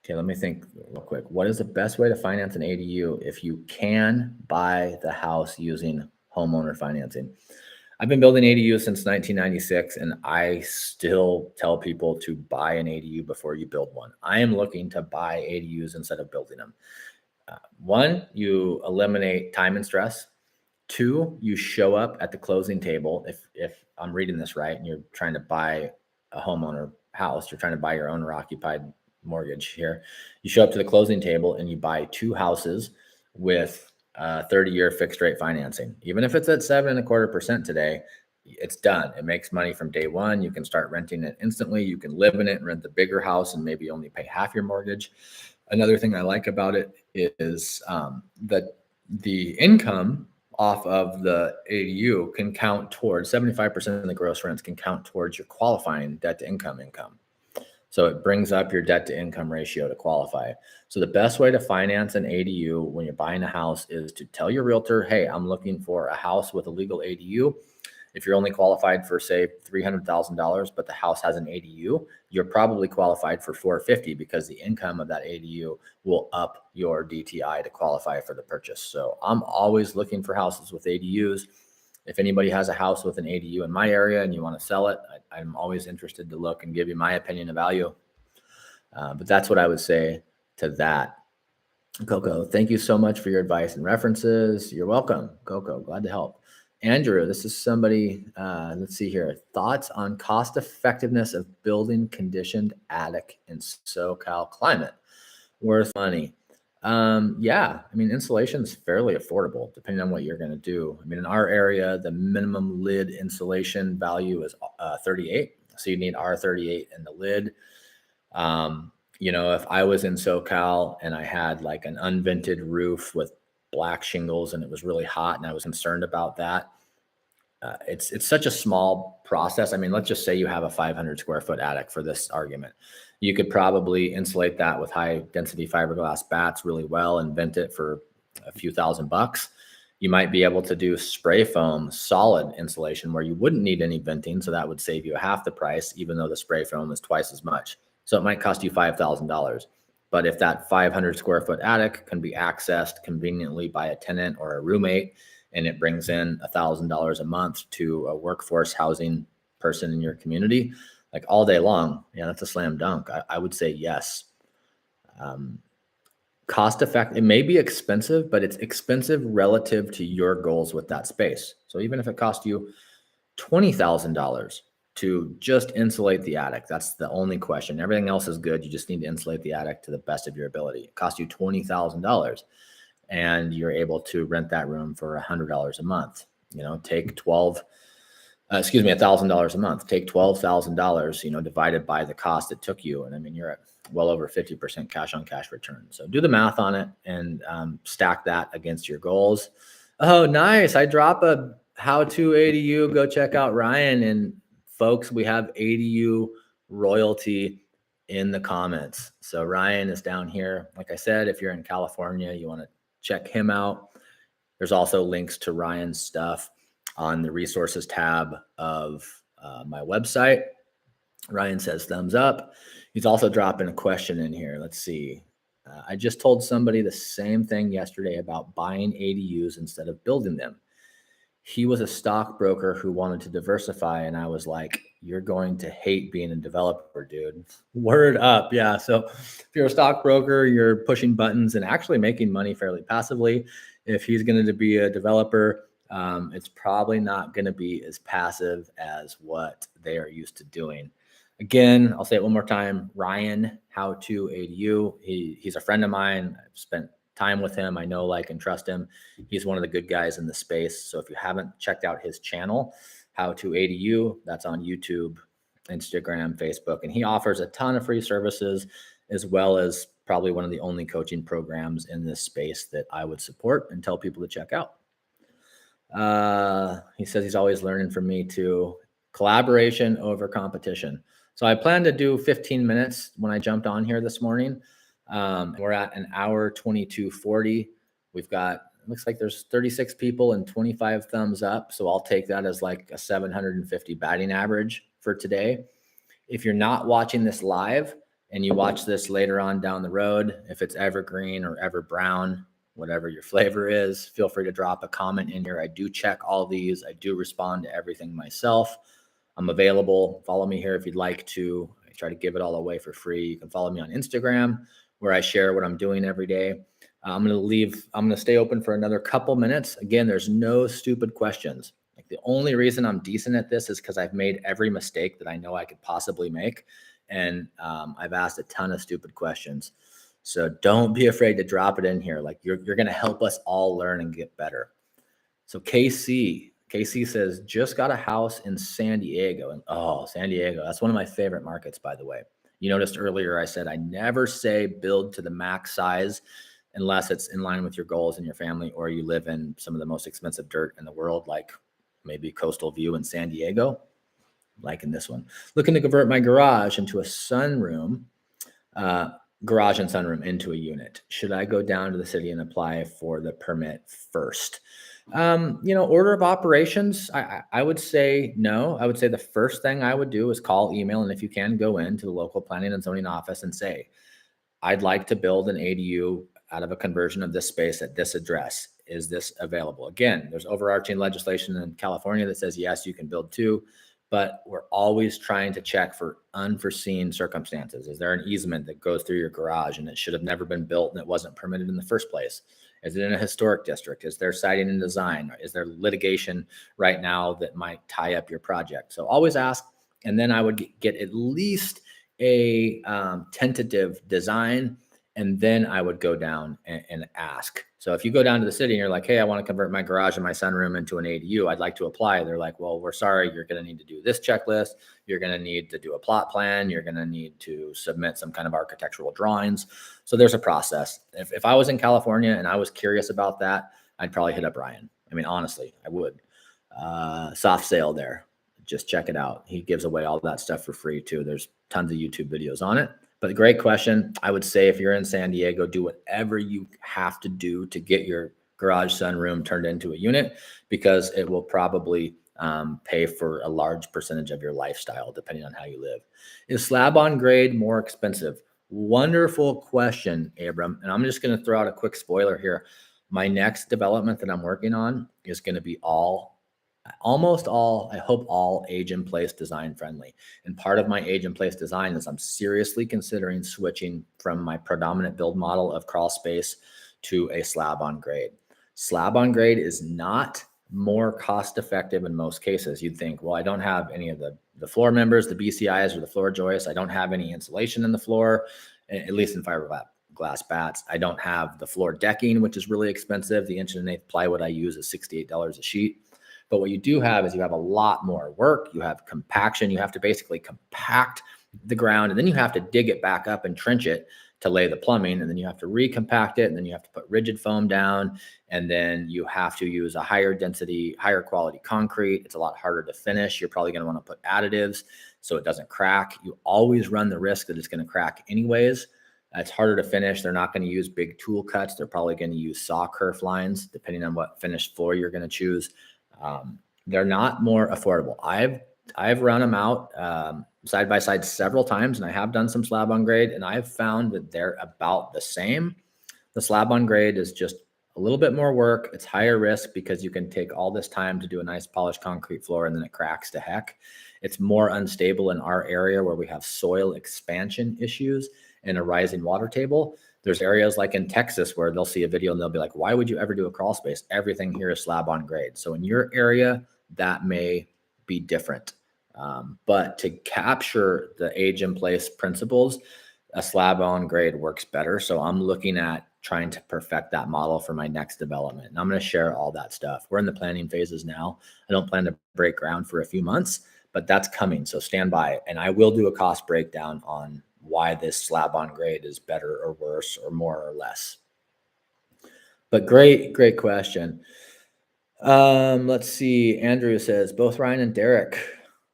A: Okay, let me think real quick. What is the best way to finance an ADU if you can buy the house using homeowner financing? I've been building ADUs since 1996, and I still tell people to buy an ADU before you build one. I am looking to buy ADUs instead of building them. One, you eliminate time and stress. Two, you show up at the closing table. If I'm reading this right, and you're trying to buy a homeowner house, you're trying to buy your owner occupied mortgage here. You show up to the closing table and you buy two houses with 30-year fixed rate financing. Even if it's at 7.25% today, it's done. It makes money from day one. You can start renting it instantly. You can live in it and rent the bigger house and maybe only pay half your mortgage. Another thing I like about it is that the income off of the ADU can count towards 75% of the gross rents can count towards your qualifying debt to income. So it brings up your debt to income ratio to qualify. So the best way to finance an ADU when you're buying a house is to tell your realtor, hey, I'm looking for a house with a legal ADU. If you're only qualified for, say, $300,000, but the house has an ADU, you're probably qualified for $450,000 because the income of that ADU will up your DTI to qualify for the purchase. So I'm always looking for houses with ADUs. If anybody has a house with an ADU in my area and you want to sell it, I'm always interested to look and give you my opinion of value. But that's what I would say to that. Coco, thank you so much for your advice and references. You're welcome, Coco. Glad to help. Andrew, this is somebody, let's see here. Thoughts on cost effectiveness of building conditioned attic in SoCal climate? Worth money. Yeah, I mean, insulation is fairly affordable depending on what you're going to do. I mean, in our area, the minimum lid insulation value is 38. So you need R38 in the lid. If I was in SoCal and I had like an unvented roof with black shingles and it was really hot and I was concerned about that, it's such a small process. I mean, let's just say you have a 500 square foot attic for this argument. You could probably insulate that with high density fiberglass bats really well and vent it for a few $1,000s. You might be able to do spray foam solid insulation where you wouldn't need any venting. So that would save you half the price, even though the spray foam is twice as much. So it might cost you $5,000. But if that 500 square foot attic can be accessed conveniently by a tenant or a roommate, and it brings in $1,000 a month to a workforce housing person in your community, like all day long, yeah, that's a slam dunk. I would say yes. Cost effective, it may be expensive, but it's expensive relative to your goals with that space. So even if it cost you $20,000 to just insulate the attic, that's the only question. Everything else is good. You just need to insulate the attic to the best of your ability. It costs you $20,000 and you're able to rent that room for $100 a month. Take $1,000 a month. Take $12,000, divided by the cost it took you. And I mean, you're at well over 50% cash on cash return. So do the math on it and stack that against your goals. Oh, nice. I drop a how-to ADU. Go check out Ryan. And folks, we have ADU royalty in the comments. So Ryan is down here. Like I said, if you're in California, you want to check him out. There's also links to Ryan's stuff on the resources tab of my website. Ryan says thumbs up. He's also dropping a question in here. Let's see. I just told somebody the same thing yesterday about buying ADUs instead of building them. He was a stockbroker who wanted to diversify. And I was like, you're going to hate being a developer, dude. Word up. Yeah. So if you're a stockbroker, you're pushing buttons and actually making money fairly passively. If he's going to be a developer, it's probably not going to be as passive as what they are used to doing. Again, I'll say it one more time. Ryan, how to ADU. He's a friend of mine. I've spent time with him. I know, like, and trust him. He's one of the good guys in the space. So if you haven't checked out his channel, How to ADU, that's on YouTube, Instagram, Facebook, and he offers a ton of free services, as well as probably one of the only coaching programs in this space that I would support and tell people to check out. He says he's always learning from me too. Collaboration over competition. So I planned to do 15 minutes when I jumped on here this morning. We're at an hour 22:40. We've got, looks like there's 36 people and 25 thumbs up. So I'll take that as like a 750 batting average for today. If you're not watching this live and you watch this later on down the road, if it's evergreen or ever brown, whatever your flavor is, feel free to drop a comment in here. I do check all these. I do respond to everything myself. I'm available. Follow me here if you'd like to. I try to give it all away for free. You can follow me on Instagram, where I share what I'm doing every day. I'm going to stay open for another couple minutes. Again, there's no stupid questions. Like, the only reason I'm decent at this is because I've made every mistake that I know I could possibly make. And I've asked a ton of stupid questions. So don't be afraid to drop it in here. Like, you're going to help us all learn and get better. So KC says, just got a house in San Diego. And San Diego, that's one of my favorite markets, by the way. You noticed earlier I said I never say build to the max size unless it's in line with your goals and your family, or you live in some of the most expensive dirt in the world, like maybe Coastal View in San Diego, like in this one. Looking to convert my garage into a sunroom, garage and sunroom into a unit. Should I go down to the city and apply for the permit first? Order of operations, I would say no. I would say the first thing I would do is call, email, and if you can, go into the local planning and zoning office and say, I'd like to build an ADU out of a conversion of this space at this address. Is this available? Again, there's overarching legislation in California that says, yes, you can build two. but we're always trying to check for unforeseen circumstances. Is there an easement that goes through your garage and it should have never been built and it wasn't permitted in the first place? Is it in a historic district? Is there siting and design? Is there litigation right now that might tie up your project? So always ask. And then I would get at least a tentative design, and then I would go down and ask. So if you go down to the city and you're like, hey, I want to convert my garage and my sunroom into an ADU, I'd like to apply. They're like, well, we're sorry, you're going to need to do this checklist. You're going to need to do a plot plan. You're going to need to submit some kind of architectural drawings. So there's a process. If I was in California and I was curious about that, I'd probably hit up Ryan. I mean, honestly, I would. Soft sale there. Just check it out. He gives away all that stuff for free too. There's tons of YouTube videos on it. But great question. I would say if you're in San Diego, do whatever you have to do to get your garage sunroom turned into a unit, because it will probably pay for a large percentage of your lifestyle, depending on how you live. Is slab on grade more expensive? Wonderful question, Abram. And I'm just going to throw out a quick spoiler here. My next development that I'm working on is going to be almost all, I hope all age in place design friendly. And part of my age in place design is I'm seriously considering switching from my predominant build model of crawl space to a slab on grade. Slab on grade is not more cost effective in most cases. You'd think, well, I don't have any of the floor members, the BCIs or the floor joists. I don't have any insulation in the floor, at least in fiberglass bats. I don't have the floor decking, which is really expensive. The 1/8" plywood I use is $68 a sheet. But what you do have is you have a lot more work. You have compaction. You have to basically compact the ground, and then you have to dig it back up and trench it to lay the plumbing. And then you have to recompact it. And then you have to put rigid foam down. And then you have to use a higher density, higher quality concrete. It's a lot harder to finish. You're probably going to want to put additives so it doesn't crack. You always run the risk that it's going to crack anyways. It's harder to finish. They're not going to use big tool cuts. They're probably going to use saw kerf lines, depending on what finished floor you're going to choose. They're not more affordable. I've run them out side by side several times, and I have done some slab on grade, and I've found that they're about the same. The slab on grade is just a little bit more work. It's higher risk because you can take all this time to do a nice polished concrete floor and then it cracks to heck. It's more unstable in our area where we have soil expansion issues and a rising water table. There's areas like in Texas where they'll see a video and they'll be like, why would you ever do a crawl space? Everything here is slab on grade. So in your area, that may be different. But to capture the age in place principles, a slab on grade works better. So I'm looking at trying to perfect that model for my next development. And I'm going to share all that stuff. We're in the planning phases now. I don't plan to break ground for a few months, but that's coming. So stand by. And I will do a cost breakdown on why this slab on grade is better or worse or more or less. But great question. Let's see. Andrew says, both Ryan and Derek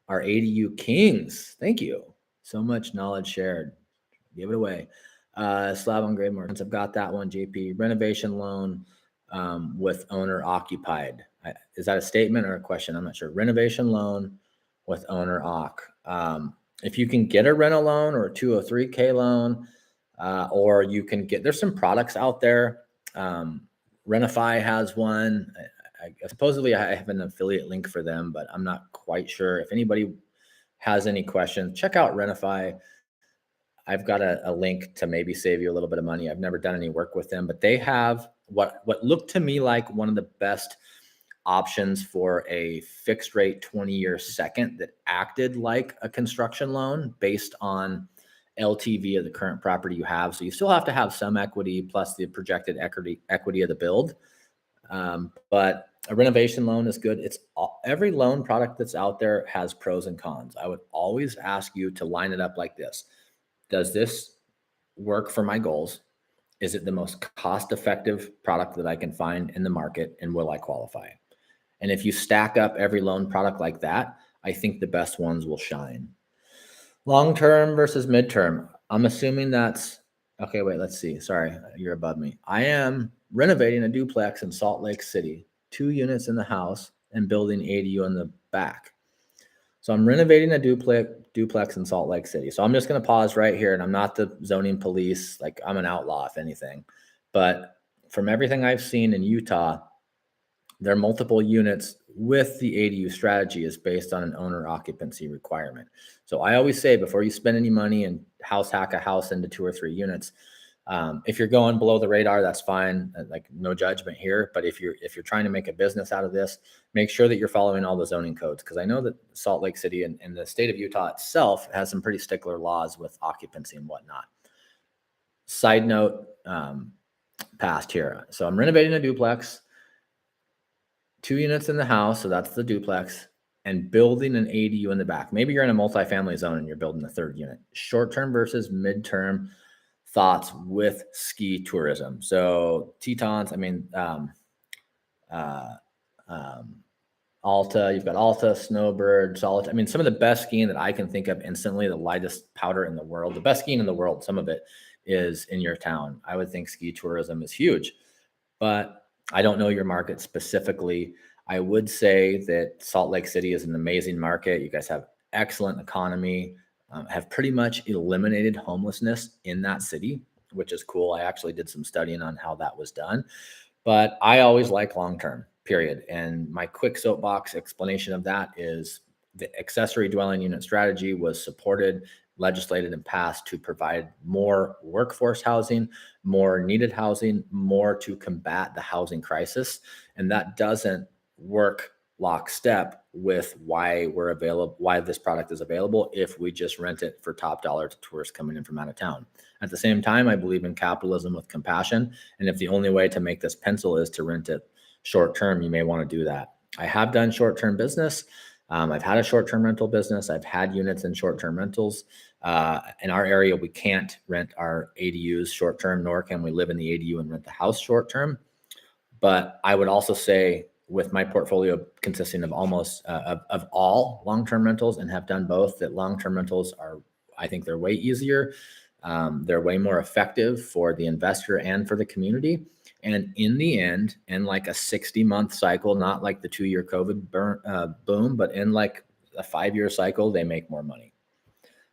A: are ADU kings. Thank you. So much knowledge shared. Give it away. Slab on grade markets. I've got that one, JP. Renovation loan with owner occupied. Is that a statement or a question? I'm not sure. Renovation loan with owner occ. If you can get a rental loan or a 203K loan, or you can get, there's some products out there. Renify has one. Supposedly I have an affiliate link for them, but I'm not quite sure. If anybody has any questions, check out Renify. I've got a link to maybe save you a little bit of money. I've never done any work with them, but they have what looked to me like one of the best options for a fixed rate 20-year second that acted like a construction loan based on LTV of the current property you have. So you still have to have some equity plus the projected equity of the build. But a renovation loan is good. Every loan product that's out there has pros and cons. I would always ask you to line it up like this. Does this work for my goals? Is it the most cost-effective product that I can find in the market, and will I qualify? And if you stack up every loan product like that, I think the best ones will shine. Long-term versus midterm. I'm assuming that's, okay, wait, let's see. Sorry, you're above me. I am renovating a duplex in Salt Lake City, 2 units in the house and building ADU in the back. So I'm renovating a duplex in Salt Lake City. So I'm just going to pause right here, and I'm not the zoning police. Like, I'm an outlaw, if anything. But from everything I've seen in Utah, Their multiple units with the ADU strategy is based on an owner occupancy requirement. So I always say before you spend any money and house hack a house into 2 or 3 units, if you're going below the radar, that's fine. Like no judgment here. But if you're trying to make a business out of this, make sure that you're following all the zoning codes. Because I know that Salt Lake City and the state of Utah itself has some pretty stickler laws with occupancy and whatnot. Side note, past here. So I'm renovating a duplex, 2 units in the house, so that's the duplex, and building an ADU in the back. Maybe you're in a multifamily zone and you're building the 3rd unit. Short-term versus midterm thoughts with ski tourism. So Tetons, Alta, you've got Alta, Snowbird, Solid. I mean, some of the best skiing that I can think of instantly, the lightest powder in the world, the best skiing in the world, some of it is in your town. I would think ski tourism is huge, but I don't know your market specifically. I would say that Salt Lake City is an amazing market. You guys have excellent economy, have pretty much eliminated homelessness in that city, which is cool. I actually did some studying on how that was done, but I always like long-term, period. And my quick soapbox explanation of that is the accessory dwelling unit strategy was supported, legislated, and passed to provide more workforce housing, more needed housing, more to combat the housing crisis. And that doesn't work lockstep with why this product is available if we just rent it for top dollar to tourists coming in from out of town. At the same time, I believe in capitalism with compassion. And if the only way to make this pencil is to rent it short term, you may want to do that. I have done short term business. I've had a short-term rental business. I've had units in short-term rentals. In our area, we can't rent our ADUs short-term, nor can we live in the ADU and rent the house short-term. But I would also say with my portfolio consisting of almost of all long-term rentals and have done both, that long-term rentals are, I think they're way easier. They're way more effective for the investor and for the community. And in the end, in like a 60-month cycle, not like the 2-year COVID boom, but in like a 5-year cycle, they make more money.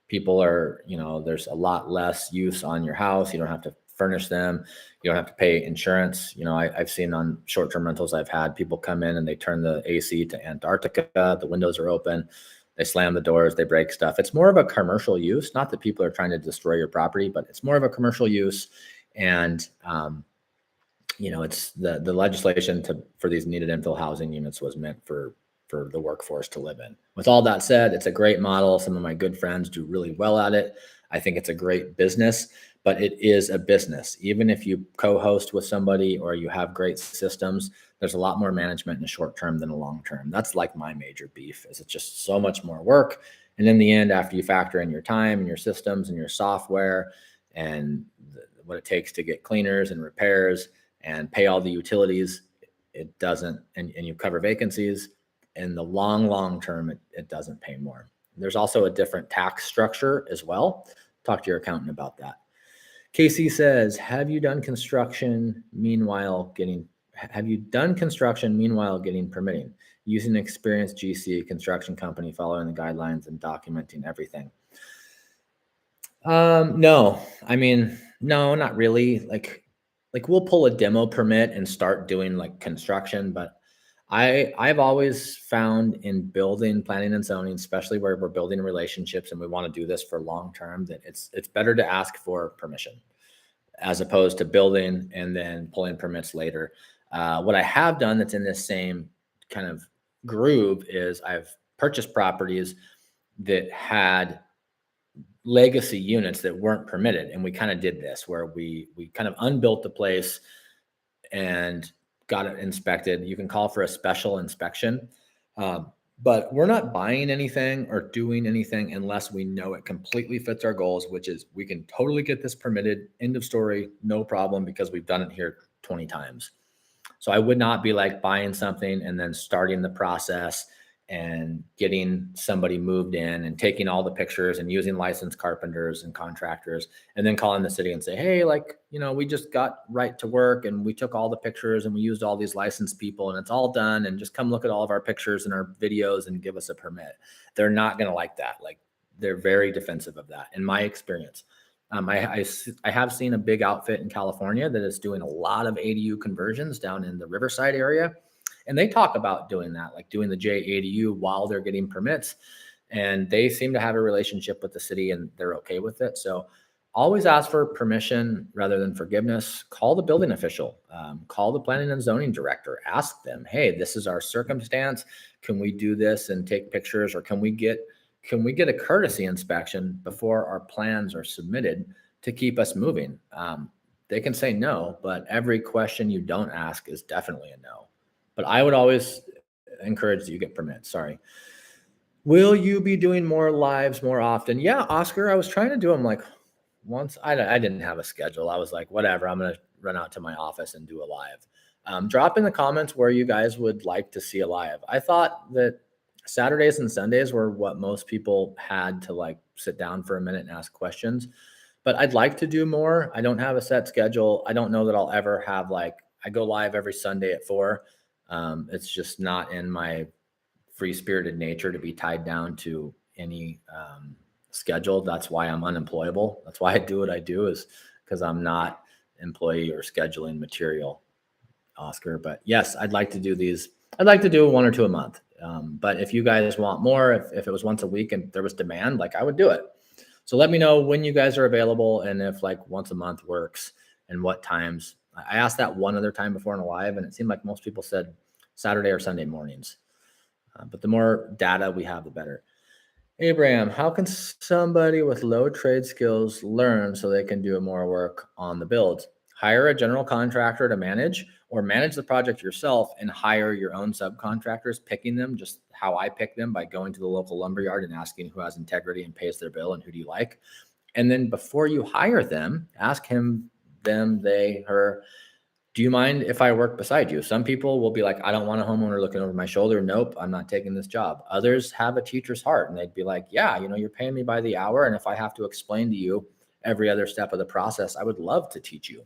A: People are, there's a lot less use on your house. You don't have to furnish them. You don't have to pay insurance. I've seen on short-term rentals, I've had people come in and they turn the AC to Antarctica. The windows are open. They slam the doors, they break stuff. It's more of a commercial use, not that people are trying to destroy your property, but it's more of a commercial use. And, it's the legislation for these needed infill housing units was meant for the workforce to live in. With all that said, it's a great model. Some of my good friends do really well at it. I think it's a great business, but it is a business. Even if you co-host with somebody or you have great systems, there's a lot more management in the short term than a long term. That's like my major beef, is it's just so much more work. And in the end, after you factor in your time and your systems and your software and what it takes to get cleaners and repairs and pay all the utilities, it doesn't, and you cover vacancies. In the long term, it doesn't pay more. There's also a different tax structure as well. Talk to your accountant about that. Casey says, have you done construction meanwhile getting permitting using an experienced GC construction company, following the guidelines and documenting everything? No, no, not really. Like we'll pull a demo permit and start doing like construction, but I've always found in building, planning, and zoning, especially where we're building relationships and we want to do this for long term, that it's better to ask for permission as opposed to building and then pulling permits later. What I have done that's in this same kind of groove is I've purchased properties that had legacy units that weren't permitted, and we kind of did this where we kind of unbuilt the place and got it inspected. You can call for a special inspection, but we're not buying anything or doing anything unless we know it completely fits our goals, which is we can totally get this permitted, end of story, no problem, because we've done it here 20 times. So I would not be like buying something and then starting the process and getting somebody moved in and taking all the pictures and using licensed carpenters and contractors and then calling the city and say, hey, we just got right to work and we took all the pictures and we used all these licensed people and it's all done, and just come look at all of our pictures and our videos and give us a permit. They're not going to like that. Like, they're very defensive of that in my experience. I have seen a big outfit in California that is doing a lot of ADU conversions down in the Riverside area. And they talk about doing that, like doing the JADU while they're getting permits. And they seem to have a relationship with the city and they're okay with it. So always ask for permission rather than forgiveness. Call the building official, call the planning and zoning director, ask them, hey, this is our circumstance. Can we do this and take pictures, or can we get a courtesy inspection before our plans are submitted to keep us moving? They can say no, but every question you don't ask is definitely a no. But I would always encourage that you get permits. Sorry. Will you be doing more lives more often? Yeah, Oscar, I was trying to do them like once. I didn't have a schedule. I was like, whatever, I'm going to run out to my office and do a live. Drop in the comments where you guys would like to see a live. I thought that Saturdays and Sundays were what most people had to like sit down for a minute and ask questions. But I'd like to do more. I don't have a set schedule. I don't know that I'll ever have like, I go live every Sunday at 4. It's just not in my free spirited nature to be tied down to any schedule. That's why I'm unemployable. That's why I do what I do, is because I'm not employee or scheduling material, Oscar. But yes, I'd like to do these. I'd like to do 1 or 2 a month. But if you guys want more, if it was once a week and there was demand, like I would do it. So let me know when you guys are available and if like once a month works and what times. I asked that one other time before in a live, and it seemed like most people said Saturday or Sunday mornings. But the more data we have, the better. Abraham, how can somebody with low trade skills learn so they can do more work on the build? Hire a general contractor to manage, or manage the project yourself and hire your own subcontractors, picking them just how I pick them, by going to the local lumberyard and asking who has integrity and pays their bill and who do you like. And then before you hire them, ask him, them, they, her, do you mind if I work beside you? Some people will be like, I don't want a homeowner looking over my shoulder. Nope, I'm not taking this job. Others have a teacher's heart and they'd be like, yeah, you're paying me by the hour. And if I have to explain to you every other step of the process, I would love to teach you.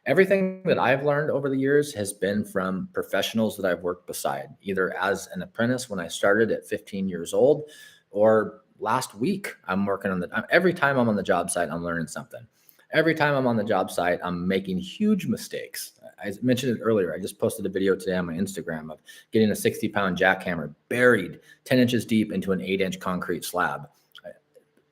A: Everything that I've learned over the years has been from professionals that I've worked beside, either as an apprentice when I started at 15 years old, or last week I'm working on every time I'm on the job site, I'm learning something. Every time I'm on the job site, I'm making huge mistakes. I mentioned it earlier. I just posted a video today on my Instagram of getting a 60-pound jackhammer buried 10 inches deep into an 8-inch concrete slab.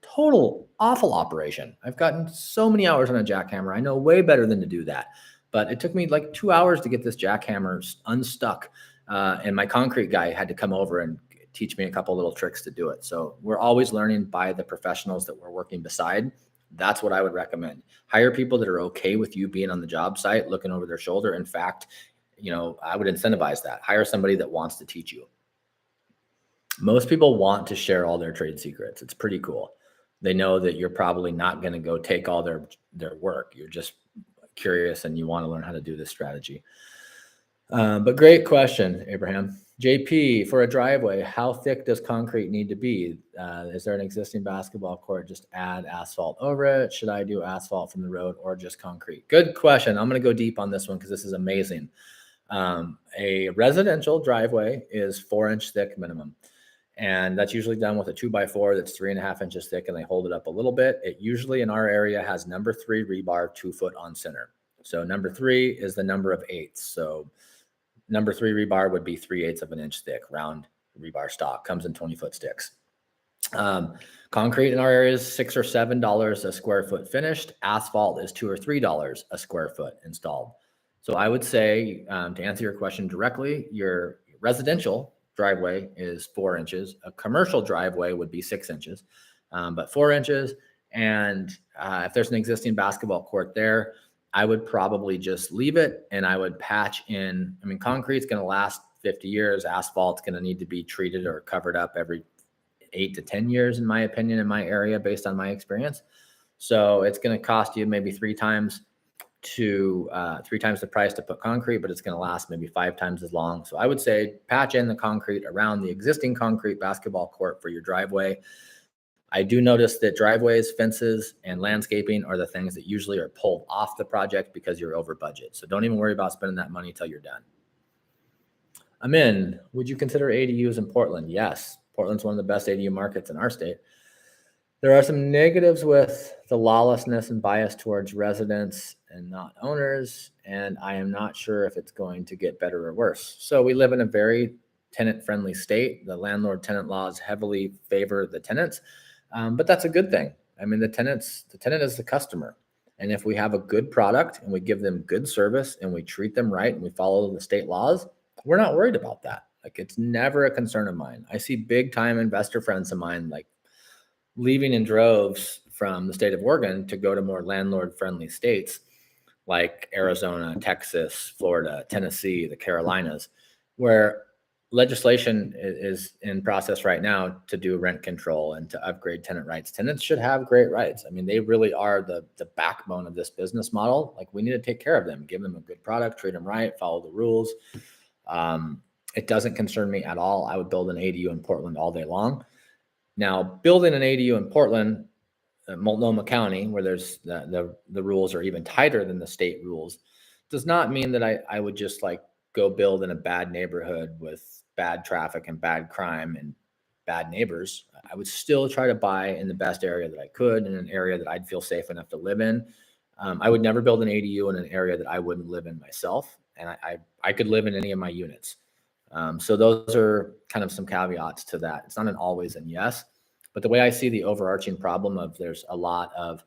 A: Total awful operation. I've gotten so many hours on a jackhammer. I know way better than to do that. But it took me like 2 hours to get this jackhammer unstuck. And my concrete guy had to come over and teach me a couple little tricks to do it. So we're always learning by the professionals that we're working beside. That's what I would recommend. Hire people that are okay with you being on the job site, looking over their shoulder. In fact, I would incentivize that. Hire somebody that wants to teach you. Most people want to share all their trade secrets. It's pretty cool. They know that you're probably not going to go take all their work. You're just curious and you want to learn how to do this strategy. But great question, Abraham. JP, for a driveway, how thick does concrete need to be? Is there an existing basketball court? Just add asphalt over it. Should I do asphalt from the road or just concrete? Good question. I'm going to go deep on this one because this is amazing. A residential driveway is 4-inch thick minimum. And that's usually done with a 2x4 that's 3.5 inches thick, and they hold it up a little bit. It usually in our area has number 3 rebar, 2 foot on center. So number 3 is the number of eighths. So number 3 rebar would be 3/8 of an inch thick, round rebar stock, comes in 20-foot sticks. Concrete in our area is $6 or $7 a square foot finished. Asphalt is $2 or $3 a square foot installed. So I would say, to answer your question directly, your residential driveway is 4 inches. A commercial driveway would be 6 inches, but 4 inches. And if there's an existing basketball court there, I would probably just leave it and I would patch in. I mean, concrete's going to last 50 years. Asphalt's going to need to be treated or covered up every 8 to 10 years, in my opinion, in my area, based on my experience. So it's going to cost you maybe 3 times the price to put concrete, but it's going to last maybe 5 times as long. So I would say patch in the concrete around the existing concrete basketball court for your driveway. I do notice that driveways, fences, and landscaping are the things that usually are pulled off the project because you're over budget. So don't even worry about spending that money till you're done. Amin, would you consider ADUs in Portland? Yes. Portland's one of the best ADU markets in our state. There are some negatives with the lawlessness and bias towards residents and not owners, and I am not sure if it's going to get better or worse. So we live in a very tenant-friendly state. The landlord-tenant laws heavily favor the tenants, but that's a good thing. I mean, the tenant is the customer, and if we have a good product and we give them good service and we treat them right and we follow the state laws, we're not worried about that. Like it's never a concern of mine. I see big-time investor friends of mine like leaving in droves from the state of Oregon to go to more landlord friendly states like Arizona, Texas, Florida, Tennessee, the Carolinas, where legislation is in process right now to do rent control and to upgrade tenant rights. Tenants should have great rights. I mean, they really are the backbone of this business model. Like we need to take care of them, give them a good product, treat them right, follow the rules. It doesn't concern me at all. I would build an ADU in Portland all day long. Now, building an ADU in Portland, Multnomah County, where there's the rules are even tighter than the state rules, does not mean that I would just like go build in a bad neighborhood with bad traffic and bad crime and bad neighbors. I would still try to buy in the best area that I could, in an area that I'd feel safe enough to live in. I would never build an ADU in an area that I wouldn't live in myself, and I could live in any of my units. So those are kind of some caveats to that. It's not an always and yes, but the way I see the overarching problem of there's a lot of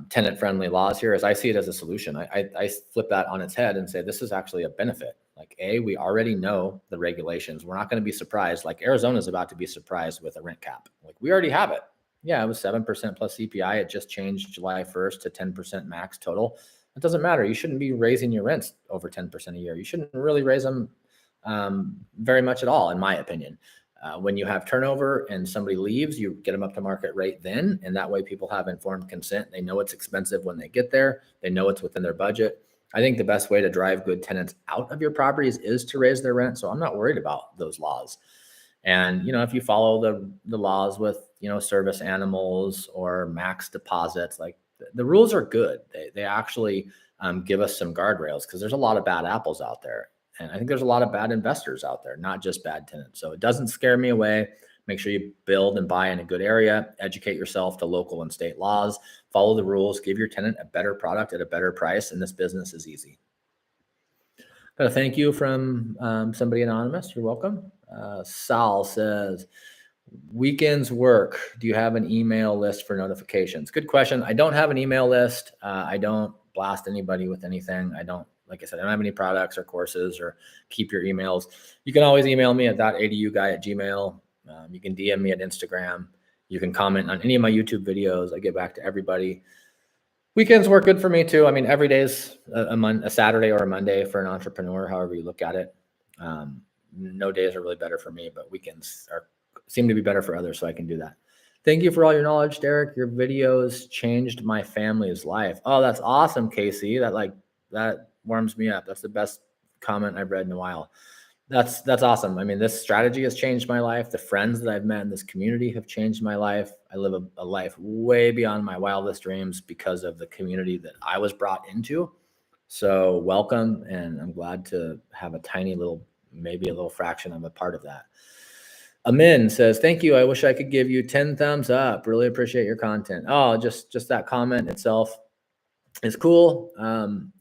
A: tenant-friendly laws here is I see it as a solution. I flip that on its head and say this is actually a benefit. Like we already know the regulations. We're not going to be surprised. Like Arizona is about to be surprised with a rent cap. Like we already have it. Yeah, it was 7% plus CPI. It just changed July 1st to 10% max total. It doesn't matter. You shouldn't be raising your rents over 10% a year. You shouldn't really raise them very much at all, in my opinion. When you have turnover and somebody leaves, you get them up to market rate then, and that way people have informed consent. They know it's expensive when they get there. They know it's within their budget. I think the best way to drive good tenants out of your properties is to raise their rent. So I'm not worried about those laws. And if you follow the laws with service animals or max deposits, like the rules are good. They actually give us some guardrails because there's a lot of bad apples out there. And I think there's a lot of bad investors out there, not just bad tenants. So it doesn't scare me away. Make sure you build and buy in a good area, educate yourself to local and state laws, follow the rules, give your tenant a better product at a better price. And this business is easy. Got a thank you from somebody anonymous. You're welcome. Sal says, weekends work. Do you have an email list for notifications? Good question. I don't have an email list. I don't blast anybody with anything. Like I said, I don't have any products or courses or keep your emails. You can always email me at .aduguy@gmail. You can DM me at Instagram. You can comment on any of my YouTube videos. I get back to everybody. Weekends work good for me too. I mean, every day is a Saturday or a Monday for an entrepreneur, however you look at it. No days are really better for me, but weekends seem to be better for others, so I can do that. Thank you for all your knowledge, Derek. Your videos changed my family's life. Oh, that's awesome, Casey. That warms me up. That's the best comment I've read in a while. That's awesome. I mean, this strategy has changed my life. The friends that I've met in this community have changed my life. I live a life way beyond my wildest dreams because of the community that I was brought into. So welcome, and I'm glad to have maybe a little fraction of a part of that. Amin says, thank you. I wish I could give you 10 thumbs up. Really appreciate your content. Oh, just that comment itself is cool.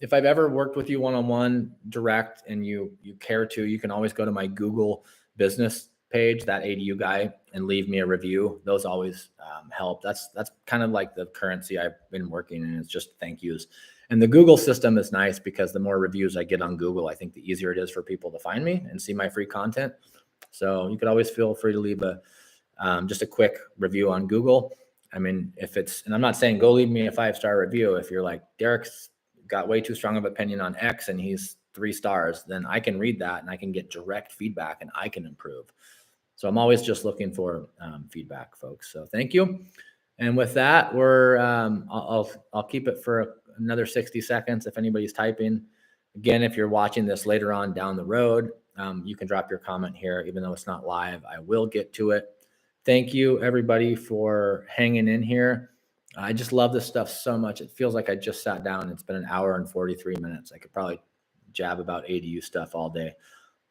A: If I've ever worked with you one-on-one direct and you care to, you can always go to my Google business page, that ADU guy, and leave me a review. Those always help. That's kind of like the currency I've been working in. It's just thank yous. And the Google system is nice because the more reviews I get on Google, I think the easier it is for people to find me and see my free content. So you could always feel free to leave just a quick review on Google. I mean, and I'm not saying go leave me a 5-star review. If you're like, Derek's got way too strong of opinion on X and he's 3 stars, then I can read that and I can get direct feedback and I can improve. So I'm always just looking for feedback, folks. So thank you. And with that, I'll keep it for another 60 seconds. If anybody's typing, again, if you're watching this later on down the road, you can drop your comment here, even though it's not live. I will get to it. Thank you, everybody, for hanging in here. I just love this stuff so much. It feels like I just sat down. It's been an hour and 43 minutes. I could probably jab about ADU stuff all day.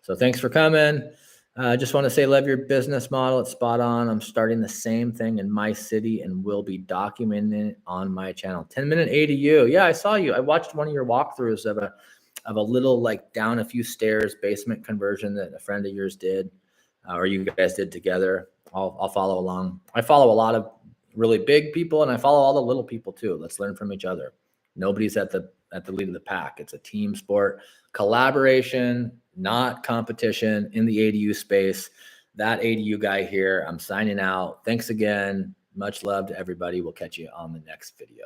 A: So thanks for coming. I just want to say, love your business model. It's spot on. I'm starting the same thing in my city and will be documenting it on my channel. 10-minute ADU. Yeah, I saw you. I watched one of your walkthroughs of a little like down a few stairs basement conversion that a friend of yours did, or you guys did together. I'll follow along. I follow a lot of really big people, and I follow all the little people too. Let's learn from each other. Nobody's at the lead of the pack. It's a team sport, collaboration, not competition in the ADU space. That ADU guy here. I'm signing out. Thanks again. Much love to everybody. We'll catch you on the next video.